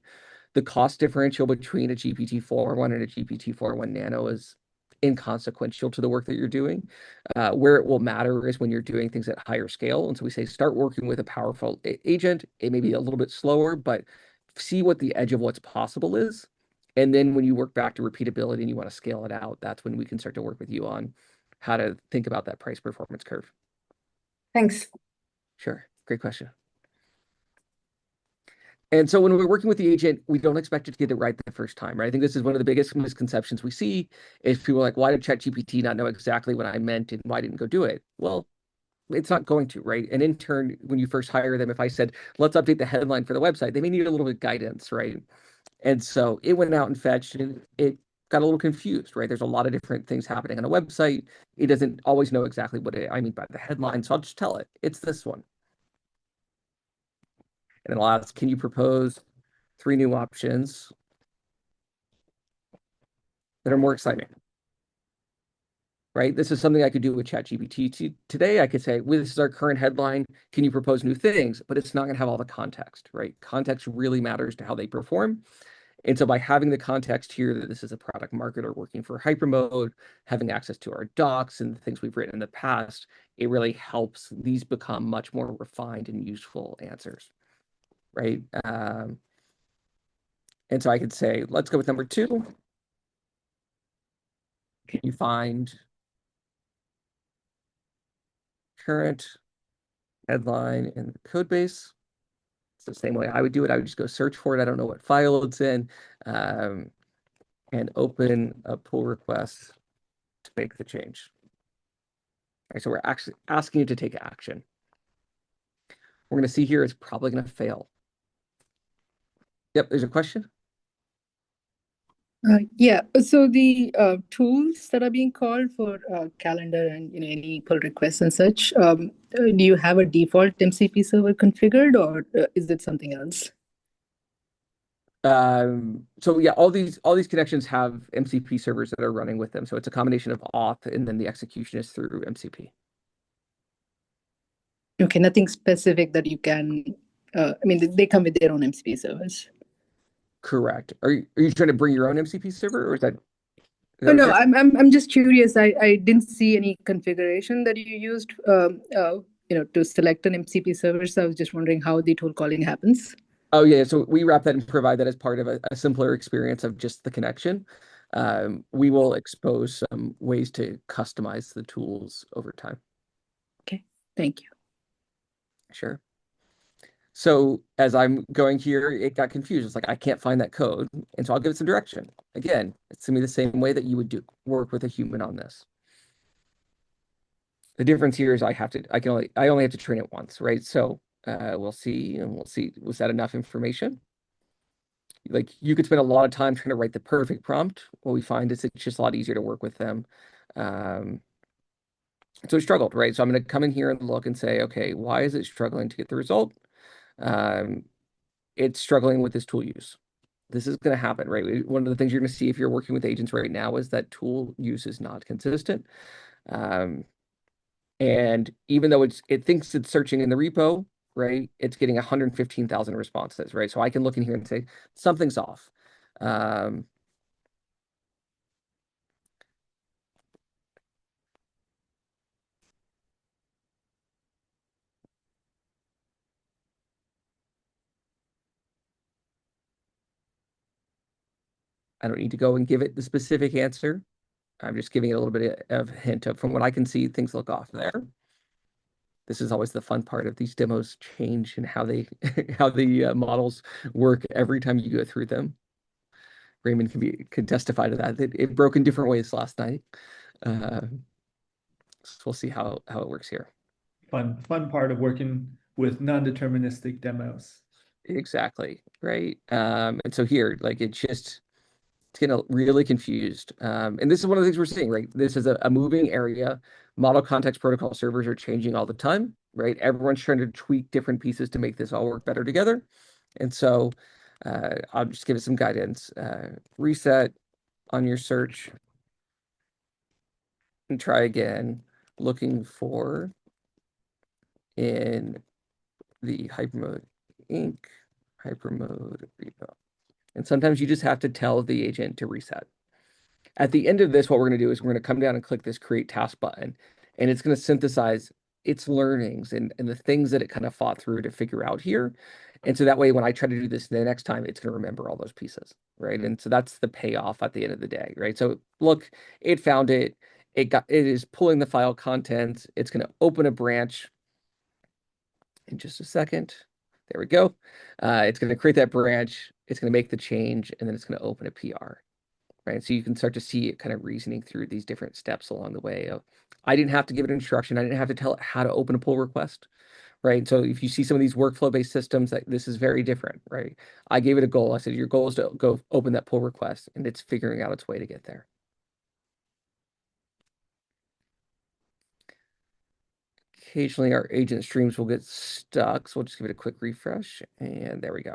the cost differential between a GPT-4.1 and a GPT-4.1 Nano is inconsequential to the work that you're doing. Where it will matter is when you're doing things at higher scale. And so we say start working with a powerful agent. It may be a little bit slower, but see what the edge of what's possible is. And then when you work back to repeatability and you want to scale it out, that's when we can start to work with you on how to think about that price performance curve. Thanks. Sure. Great question. And so when we're working with the agent, we don't expect it to get it right the first time, right? I think this is one of the biggest misconceptions we see is people are like, why did ChatGPT not know exactly what I meant and why didn't go do it? Well, it's not going to, right? An intern, when you first hire them, if I said, let's update the headline for the website, they may need a little bit of guidance, right? And so it went out and fetched and it got a little confused, right? There's a lot of different things happening on a website. It doesn't always know exactly what I mean by the headline. So I'll just tell it, it's this one. And then I'll ask, can you propose 3 new options that are more exciting? Right? This is something I could do with ChatGPT today. I could say, well, this is our current headline. Can you propose new things? But it's not going to have all the context, right? Context really matters to how they perform. And so by having the context here that this is a product marketer working for Hypermode, having access to our docs and the things we've written in the past, it really helps these become much more refined and useful answers, right? And so I could say, let's go with number 2. Can you find current headline in the code base? It's the same way I would do it. I would just go search for it. I don't know what file it's in, and open a pull request to make the change. All right, so we're actually asking you to take action. We're going to see here it's probably going to fail. Yep, there's a question. Yeah, so the tools that are being called for calendar and any pull requests and such, do you have a default MCP server configured, or is it something else? So yeah, all these connections have MCP servers that are running with them. So it's a combination of auth and then the execution is through MCP. Okay, nothing specific that you can. I mean, they come with their own MCP servers. Correct. Are you trying to bring your own MCP server, or is that? Oh, no, I'm just curious. I didn't see any configuration that you used, to select an MCP server. So I was just wondering how the tool calling happens. Oh yeah, so we wrap that and provide that as part of a simpler experience of just the connection. We will expose some ways to customize the tools over time. Okay, thank you. Sure. So as I'm going here, it got confused. It's like, I can't find that code. And so I'll give it some direction. Again, it's gonna be the same way that you would work with a human on this. The difference here is I only have to train it once, right? So We'll see, and we'll see, was that enough information? Like you could spend a lot of time trying to write the perfect prompt. What we find is it's just a lot easier to work with them. Um, so it struggled, right? So I'm going to come in here and look and say, okay, why is it struggling to get the result? Um, it's struggling with this tool use. This is going to happen, right? One of the things you're going to see if you're working with agents right now is that tool use is not consistent. Um, and even though it thinks it's searching in the repo, right, it's getting 115,000 responses, right? So I can look in here and say something's off. I don't need to go and give it the specific answer. I'm just giving it a little bit of hint of, from what I can see, things look off there. This is always the fun part of these demos change and how they how the models work every time you go through them. Raymond can testify to that. It broke in different ways last night. So we'll see how it works here. Fun part of working with non-deterministic demos. Exactly, right. And so here, like it's getting really confused. And this is one of the things we're seeing, right? This is a moving area. Model context protocol servers are changing all the time, right? Everyone's trying to tweak different pieces to make this all work better together. And so I'll just give it some guidance. Reset on your search and try again, looking for in the Hypermode Inc. Hypermode repo. And sometimes you just have to tell the agent to reset. At the end of this, what we're going to do is we're going to come down and click this create task button, and it's going to synthesize its learnings and the things that it kind of fought through to figure out here. And so that way, when I try to do this the next time, it's going to remember all those pieces, right? And so that's the payoff at the end of the day, right? So look, it found it. It is pulling the file contents. It's going to open a branch in just a second. There we go. It's going to create that branch. It's going to make the change, and then it's going to open a PR. Right. So you can start to see it kind of reasoning through these different steps along the way of, I didn't have to give it instruction. I didn't have to tell it how to open a pull request. Right. So if you see some of these workflow-based systems, like this is very different, right? I gave it a goal. I said, your goal is to go open that pull request, and it's figuring out its way to get there. Occasionally our agent streams will get stuck. So we'll just give it a quick refresh, and there we go.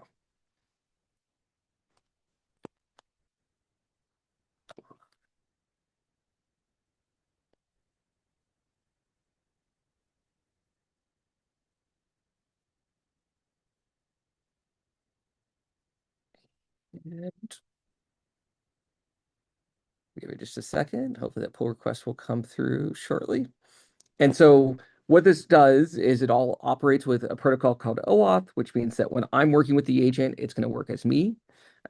And give it just a second. Hopefully that pull request will come through shortly. And so what this does is it all operates with a protocol called OAuth, which means that when I'm working with the agent, it's going to work as me.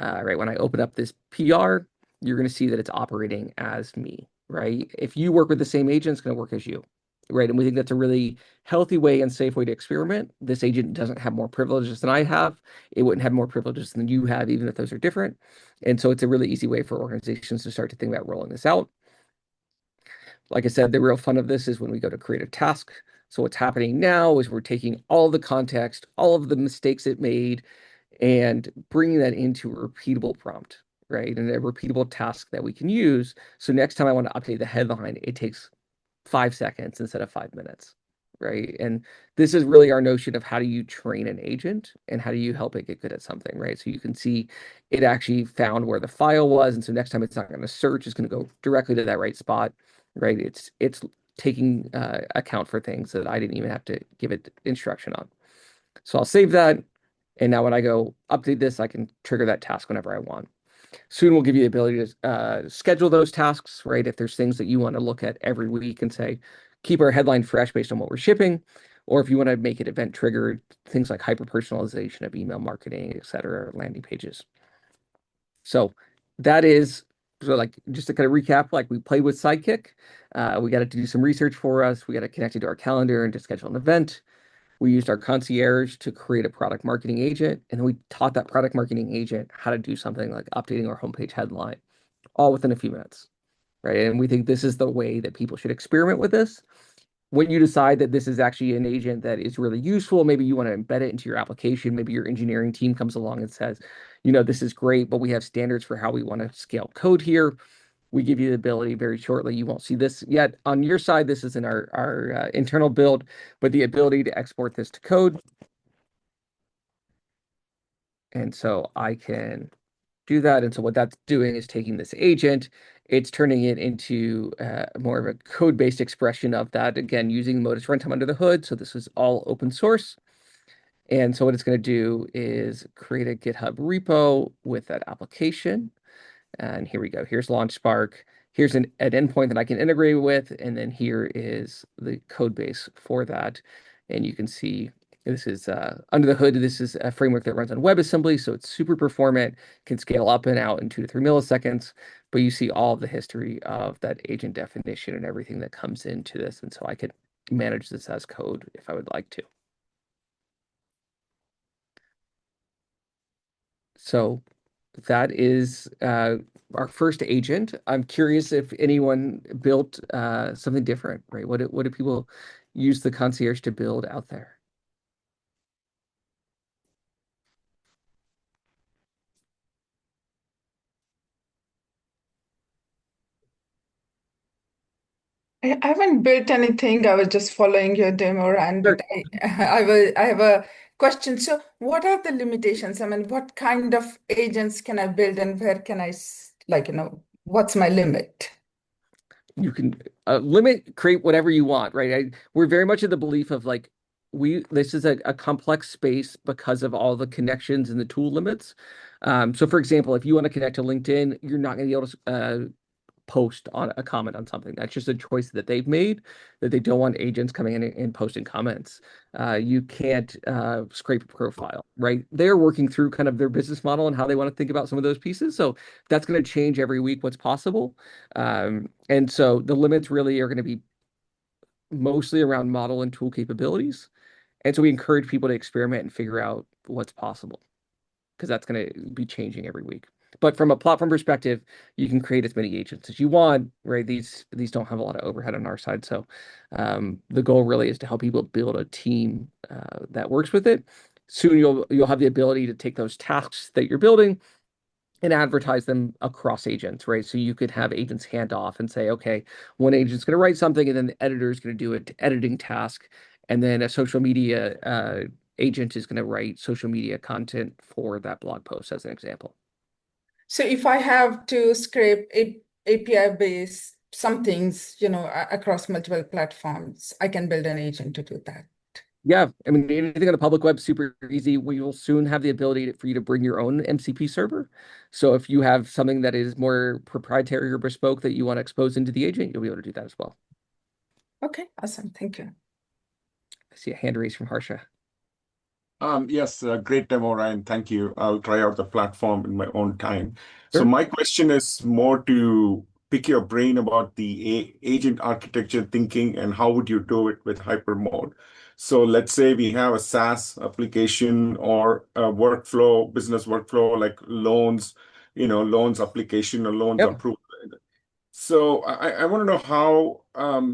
Right? When I open up this PR, you're going to see that it's operating as me, right? If you work with the same agent, it's going to work as you, right? And we think that's a really healthy way and safe way to experiment. This agent doesn't have more privileges than I have. It wouldn't have more privileges than you have, even if those are different. And so it's a really easy way for organizations to start to think about rolling this out. Like I said, the real fun of this is when we go to create a task. So what's happening now is we're taking all the context, all of the mistakes it made, and bringing that into a repeatable prompt, right? And a repeatable task that we can use. So next time I want to update the headline, it takes 5 seconds instead of 5 minutes, right? And this is really our notion of how do you train an agent and how do you help it get good at something, right? So you can see it actually found where the file was. And so next time it's not going to search, it's going to go directly to that right spot, right? It's taking account for things that I didn't even have to give it instruction on. So I'll save that. And now when I go update this, I can trigger that task whenever I want. Soon we'll give you the ability to schedule those tasks, right? If there's things that you want to look at every week and say, keep our headline fresh based on what we're shipping, or if you want to make it event triggered, things like hyper personalization of email marketing, et cetera, landing pages. So that is, so like just to kind of recap, like we played with Sidekick. We got it to do some research for us. We got it connected to our calendar and to schedule an event. We used our concierge to create a product marketing agent, and then we taught that product marketing agent how to do something like updating our homepage headline, all within a few minutes, right? And we think this is the way that people should experiment with this. when you decide that this is actually an agent that is really useful, maybe you want to embed it into your application. Maybe your engineering team comes along and says, this is great, but we have standards for how we want to scale code here. We give you the ability very shortly. You won't see this yet on your side. This is in our internal build, but the ability to export this to code. And so I can do that. And so what that's doing is taking this agent, it's turning it into more of a code-based expression of that, again, using Modus Runtime under the hood. So this is all open source. And so what it's going to do is create a GitHub repo with that application. And here we go. Here's Launch Spark. Here's an endpoint that I can integrate with. And then here is the code base for that. And you can see this is under the hood. This is a framework that runs on WebAssembly. So it's super performant, can scale up and out in 2 to 3 milliseconds. But you see all of the history of that agent definition and everything that comes into this. And so I could manage this as code if I would like to. So that is our first agent. I'm curious if anyone built something different, right? What do people use the concierge to build out there? I haven't built anything. I was just following your demo, and Sure. but I have a question. So, what are the limitations? I mean, what kind of agents can I build, and where can what's my limit? You can create whatever you want, right? We're very much of the belief of like, this is a complex space because of all the connections and the tool limits. So for example, if you want to connect to LinkedIn, you're not going to be able to post on a comment on something. That's just a choice that they've made, that they don't want agents coming in and posting comments. You can't scrape a profile, right? They're working through kind of their business model and how they want to think about some of those pieces. So that's going to change every week what's possible. And so the limits really are going to be mostly around model and tool capabilities. And so we encourage people to experiment and figure out what's possible, because that's going to be changing every week. But from a platform perspective, you can create as many agents as you want, right? These don't have a lot of overhead on our side. So the goal really is to help people build a team that works with it. Soon you'll have the ability to take those tasks that you're building and advertise them across agents, right? So you could have agents hand off and say, okay, one agent's going to write something, and then the editor is going to do an editing task, and then a social media agent is going to write social media content for that blog post, as an example. So, if I have to scrape API-based some things, across multiple platforms, I can build an agent to do that. Yeah, I mean, anything on the public web, super easy. We will soon have the ability for you to bring your own MCP server. So if you have something that is more proprietary or bespoke that you want to expose into the agent, you'll be able to do that as well. Okay, awesome. Thank you. I see a hand raised from Harsha. Yes, great demo, Ryan. Thank you. I'll try out the platform in my own time. Sure. So my question is more to pick your brain about the agent architecture thinking and how would you do it with Hypermode. So let's say we have a SaaS application or a workflow, business workflow like loans, loans application or loans Yep. approval. So I want to know how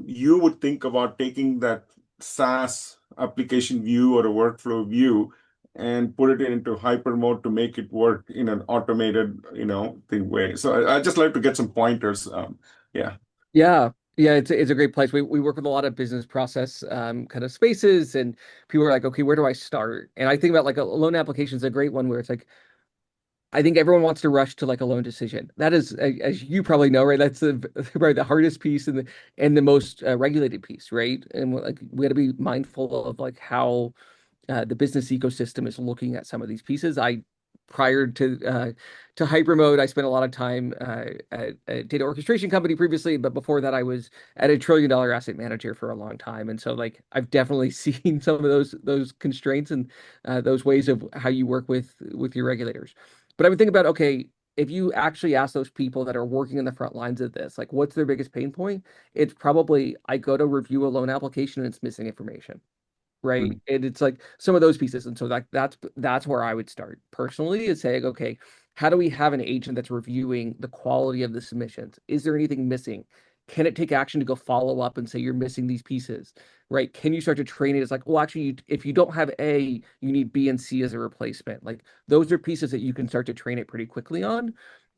you would think about taking that SaaS application view or a workflow view and put it into Hypermode to make it work in an automated, thing way. So I just like to get some pointers. Yeah. Yeah. Yeah, it's a great place. We work with a lot of business process kind of spaces, and people are like, okay, where do I start? And I think about like a loan application is a great one where it's like, I think everyone wants to rush to like a loan decision. That is, as you probably know, right? That's right, the hardest piece and the most regulated piece, right? And like we got to be mindful of like how the business ecosystem is looking at some of these pieces. Prior to Hypermode, I spent a lot of time at a data orchestration company previously, but before that, I was at a $1 trillion asset manager for a long time, and so like I've definitely seen some of those constraints and those ways of how you work with your regulators. But I would think about, okay, if you actually ask those people that are working in the front lines of this, like what's their biggest pain point? It's probably I go to review a loan application and it's missing information. Right. And it's like some of those pieces. And so that's where I would start personally, is saying, okay, how do we have an agent that's reviewing the quality of the submissions? Is there anything missing? can it take action to go follow up and say you're missing these pieces, right? Can you start to train it? It's like, well, actually, if you don't have A, you need B and C as a replacement. Like those are pieces that you can start to train it pretty quickly on,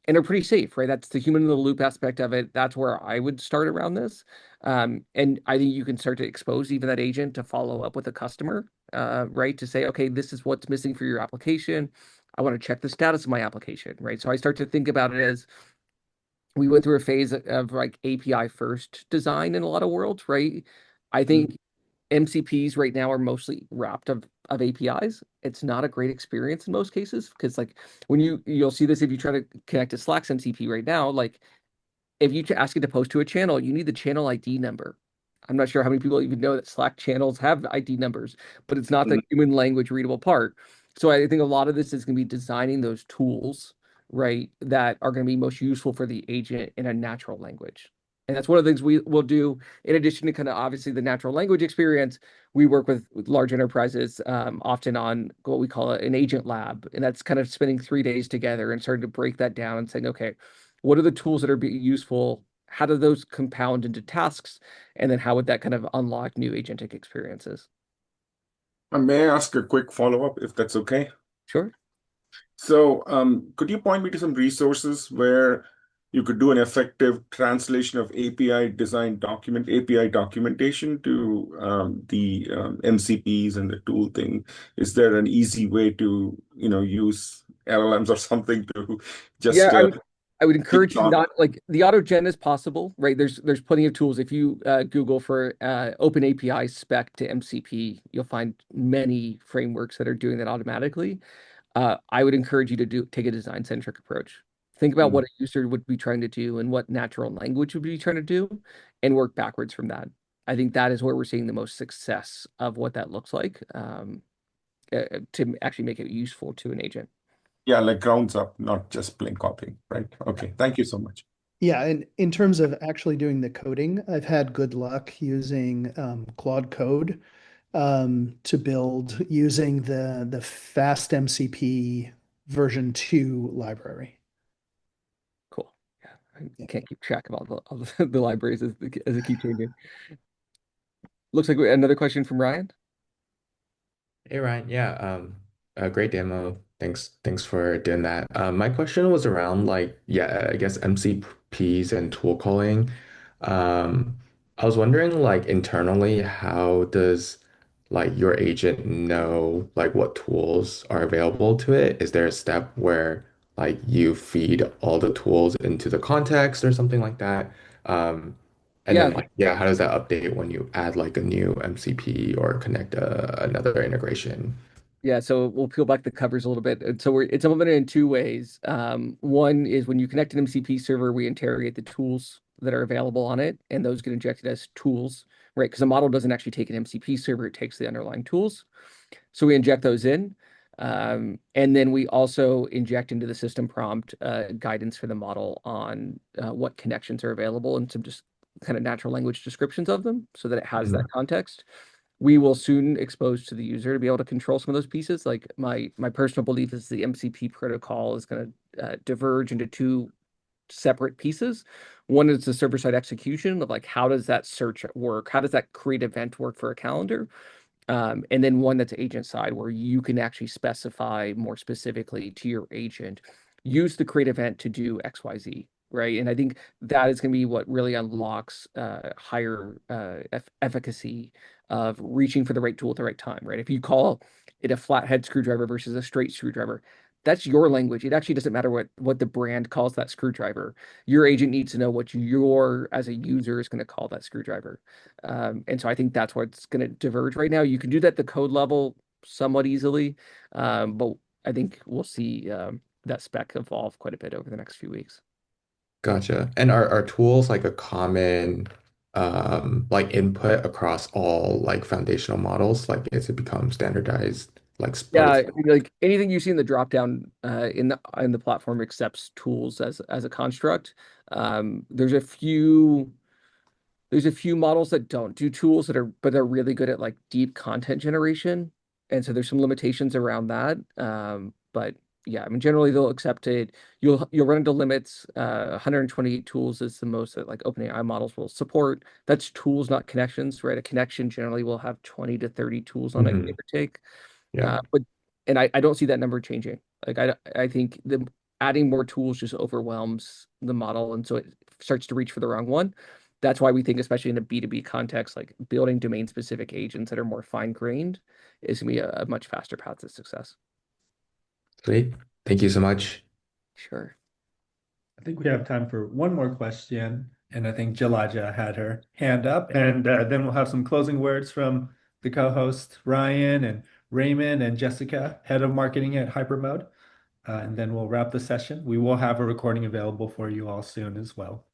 and are pretty safe, right? That's the human in the loop aspect of it. That's where I would start around this. And I think you can start to expose even that agent to follow up with a customer, right? To say, okay, this is what's missing for your application. I want to check the status of my application, right? So I start to think about it as we went through a phase of like API first design in a lot of worlds, right? I think MCPs right now are mostly wrapped of APIs. It's not a great experience in most cases because like when you'll see this if you try to connect to Slack's MCP right now, like if you ask it to post to a channel, you need the channel ID number. I'm not sure how many people even know that Slack channels have ID numbers, but it's not the human language readable part. So I think a lot of this is going to be designing those tools, right, that are going to be most useful for the agent in a natural language. And that's one of the things we will do in addition to kind of obviously the natural language experience. We work with large enterprises often on what we call an agent lab. And that's kind of spending 3 days together and starting to break that down and saying, okay, what are the tools that are being useful? How do those compound into tasks? And then how would that kind of unlock new agentic experiences? May I ask a quick follow-up if that's okay? Sure. So, could you point me to some resources where you could do an effective translation of API documentation to the MCPs and the tool thing? Is there an easy way to, use LLMs or something to Yeah, just I would keep encourage it you on? not like the auto gen is possible, right? There's plenty of tools. If you Google for Open API spec to MCP, you'll find many frameworks that are doing that automatically. I would encourage you to take a design centric approach. Think about what a user would be trying to do and what natural language would be trying to do, and work backwards from that. I think that is where we're seeing the most success of what that looks like to actually make it useful to an agent. Yeah, like grounds up, not just plain copying, right? Okay, thank you so much. Yeah, and in terms of actually doing the coding, I've had good luck using Claude Code to build using the Fast MCP version 2 library. Cool. Yeah, I can't keep track of all the libraries as they keep changing. Looks like another question from Ryan. Hey Ryan, yeah, a great demo. Thanks for doing that. My question was around like, yeah, I guess MCPs and tool calling. I was wondering like internally, how does like your agent know like what tools are available to it? Is there a step where like you feed all the tools into the context or something like that? Um, and Yeah, then like, yeah, how does that update when you add like a new MCP or connect another integration? Yeah, so we'll peel back the covers a little bit. And so it's implemented in two ways. One is when you connect an MCP server, we interrogate the tools that are available on it, and those get injected as tools, right? Because a model doesn't actually take an MCP server, it takes the underlying tools. So we inject those in. And then we also inject into the system prompt guidance for the model on what connections are available and some just kind of natural language descriptions of them so that it has that context. We will soon expose to the user to be able to control some of those pieces. Like my personal belief is the MCP protocol is going to diverge into two separate pieces. One is the server-side execution of like how does that search work? How does that create event work for a calendar? And then one that's agent side where you can actually specify more specifically to your agent, use the create event to do XYZ, right? And I think that is going to be what really unlocks higher efficacy of reaching for the right tool at the right time, right? If you call it a flathead screwdriver versus a straight screwdriver, that's your language. It actually doesn't matter what the brand calls that screwdriver. Your agent needs to know what your as a user is going to call that screwdriver. And so I think that's what's going to diverge right now. You can do that at the code level somewhat easily, but I think we'll see that spec evolve quite a bit over the next few weeks. Gotcha. And are tools like a common like input across all like foundational models, like as it becomes standardized, like part Yeah, of I mean, like anything you see in the dropdown in the platform accepts tools as a construct. There's a few models that don't do tools but they're really good at like deep content generation. And so there's some limitations around that. But yeah, I mean, generally they'll accept it. You'll run into limits. 128 tools is the most that like OpenAI models will support. That's tools, not connections, right? A connection generally will have 20 to 30 tools on it, Hmm. give or take. Yeah. But and I don't see that number changing. Like I think the adding more tools just overwhelms the model, and so it starts to reach for the wrong one. That's why we think, especially in a B2B context, like building domain-specific agents that are more fine-grained is gonna be a much faster path to success. Sweet. Thank you so much. Sure. I think we have time for one more question, and I think Jalaja had her hand up, and then we'll have some closing words from the co-host Ryan and Raymond and Jessica, head of marketing at Hypermode, and then we'll wrap the session. We will have a recording available for you all soon as well.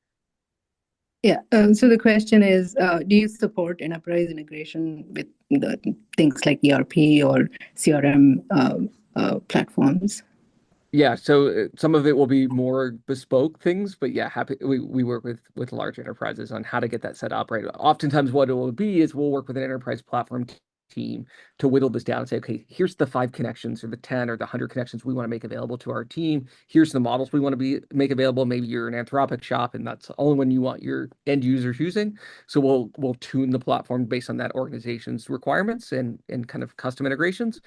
Yeah. So the question is, do you support enterprise integration with the things like ERP or CRM platforms? Yeah, so some of it will be more bespoke things, but yeah, happy we work with large enterprises on how to get that set up, right? Oftentimes what it will be is we'll work with an enterprise platform team to whittle this down and say, okay, here's the 5 connections or the 10 or the 100 connections we want to make available to our team. Here's the models we want to make available. Maybe you're an Anthropic shop and that's the only one you want your end users using. So we'll tune the platform based on that organization's requirements and kind of custom integrations,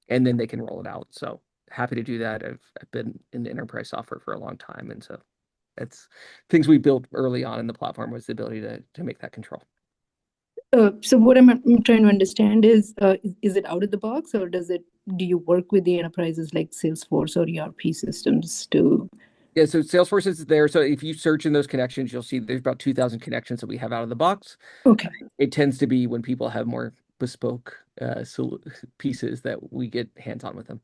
and then they can roll it out. So happy to do that. I've been in enterprise software for a long time, and so it's things we built early on in the platform was the ability to make that control. So what I'm trying to understand is it out of the box, or do you work with the enterprises like Salesforce or ERP systems to? Yeah, so Salesforce is there. So if you search in those connections, you'll see there's about 2,000 connections that we have out of the box. Okay. It tends to be when people have more bespoke pieces that we get hands-on with them.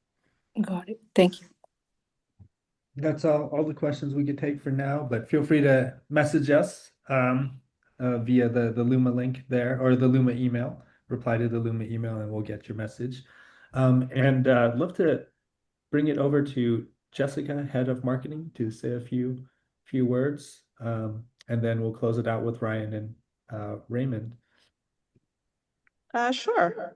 Got it. Thank you. That's all the questions we could take for now, but feel free to message us via the Luma link there or the Luma email. Reply to the Luma email and we'll get your message. And love to bring it over to Jessica, head of marketing, to say a few words, and then we'll close it out with Ryan and Raymond. Sure.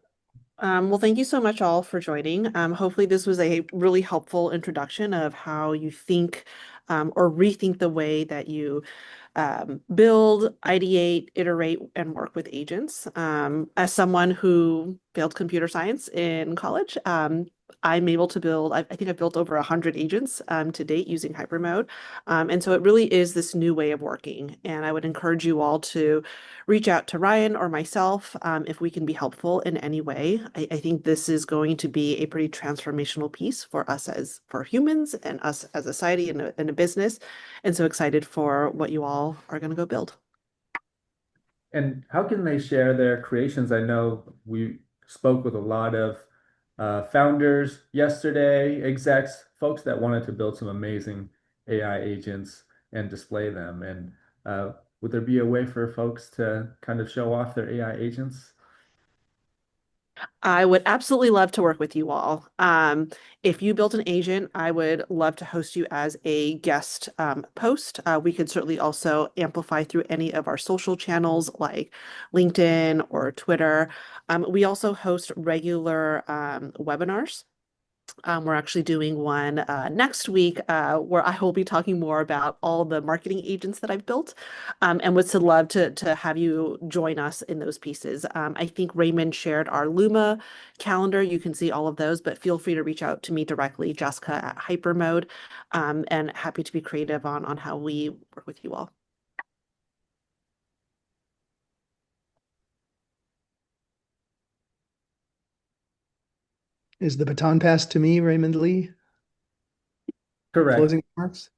Well, thank you so much all for joining. Hopefully this was a really helpful introduction of how you think or rethink the way that you build, ideate, iterate, and work with agents. As someone who failed computer science in college, I'm able to build, I think I've built over 100 agents to date using Hypermode. And so it really is this new way of working. And I would encourage you all to reach out to Ryan or myself if we can be helpful in any way. I think this is going to be a pretty transformational piece for us as for humans and us as a society and a business. And so excited for what you all are going to go build. And how can they share their creations? I know we spoke with a lot of founders yesterday, execs, folks that wanted to build some amazing AI agents and display them. And would there be a way for folks to kind of show off their AI agents? I would absolutely love to work with you all. If you built an agent, I would love to host you as a guest post. We could certainly also amplify through any of our social channels like LinkedIn or Twitter. We also host regular webinars. We're actually doing one next week where I will be talking more about all the marketing agents that I've built and would love to have you join us in those pieces. I think Raymond shared our Luma calendar. You can see all of those, but feel free to reach out to me directly, Jessica at Hypermode, and happy to be creative on how we work with you all. Is the baton passed to me, Raymond Lee? Correct. Closing remarks?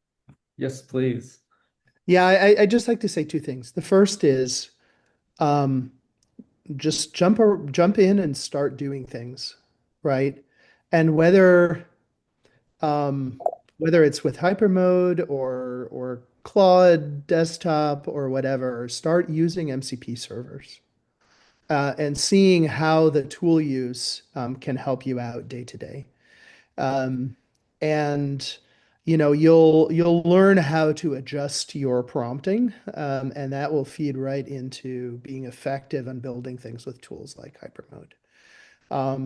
Yes, please. Yeah, I'd just like to say 2 things. The first is just jump in and start doing things, right? And whether it's with Hypermode or Claude desktop or whatever, start using MCP servers and seeing how the tool use can help you out day to day. And you'll learn how to adjust your prompting, and that will feed right into being effective on building things with tools like Hypermode.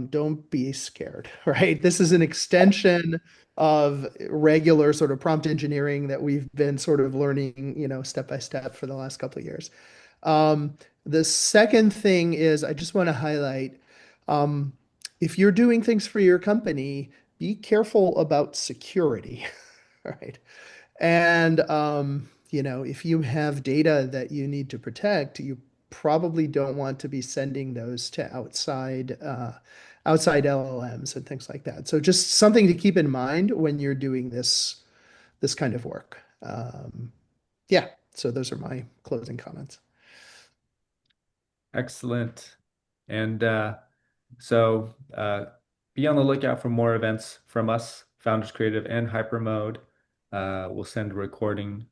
don't be scared, right? This is an extension of regular sort of prompt engineering that we've been sort of learning, step by step for the last couple of years. The second thing is I just want to highlight, um, if you're doing things for your company, be careful about security, right? And if you have data that you need to protect, you probably don't want to be sending those to outside LLMs and things like that. So just something to keep in mind when you're doing this kind of work. Yeah, so those are my closing comments. Excellent. And so be on the lookout for more events from us, Founders Creative and Hypermode. We'll send a recording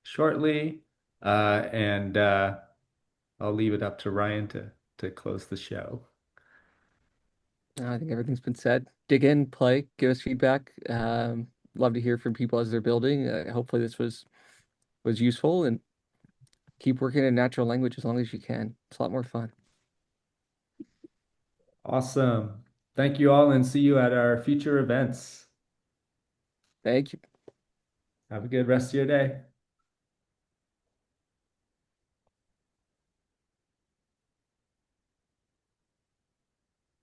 shortly. And I'll leave it up to Ryan to close the show. I think everything's been said. Dig in, play, give us feedback. Love to hear from people as they're building. Hopefully this was useful, and keep working in natural language as long as you can. It's a lot more fun. Awesome. Thank you all and see you at our future events. Thank you. Have a good rest of your day.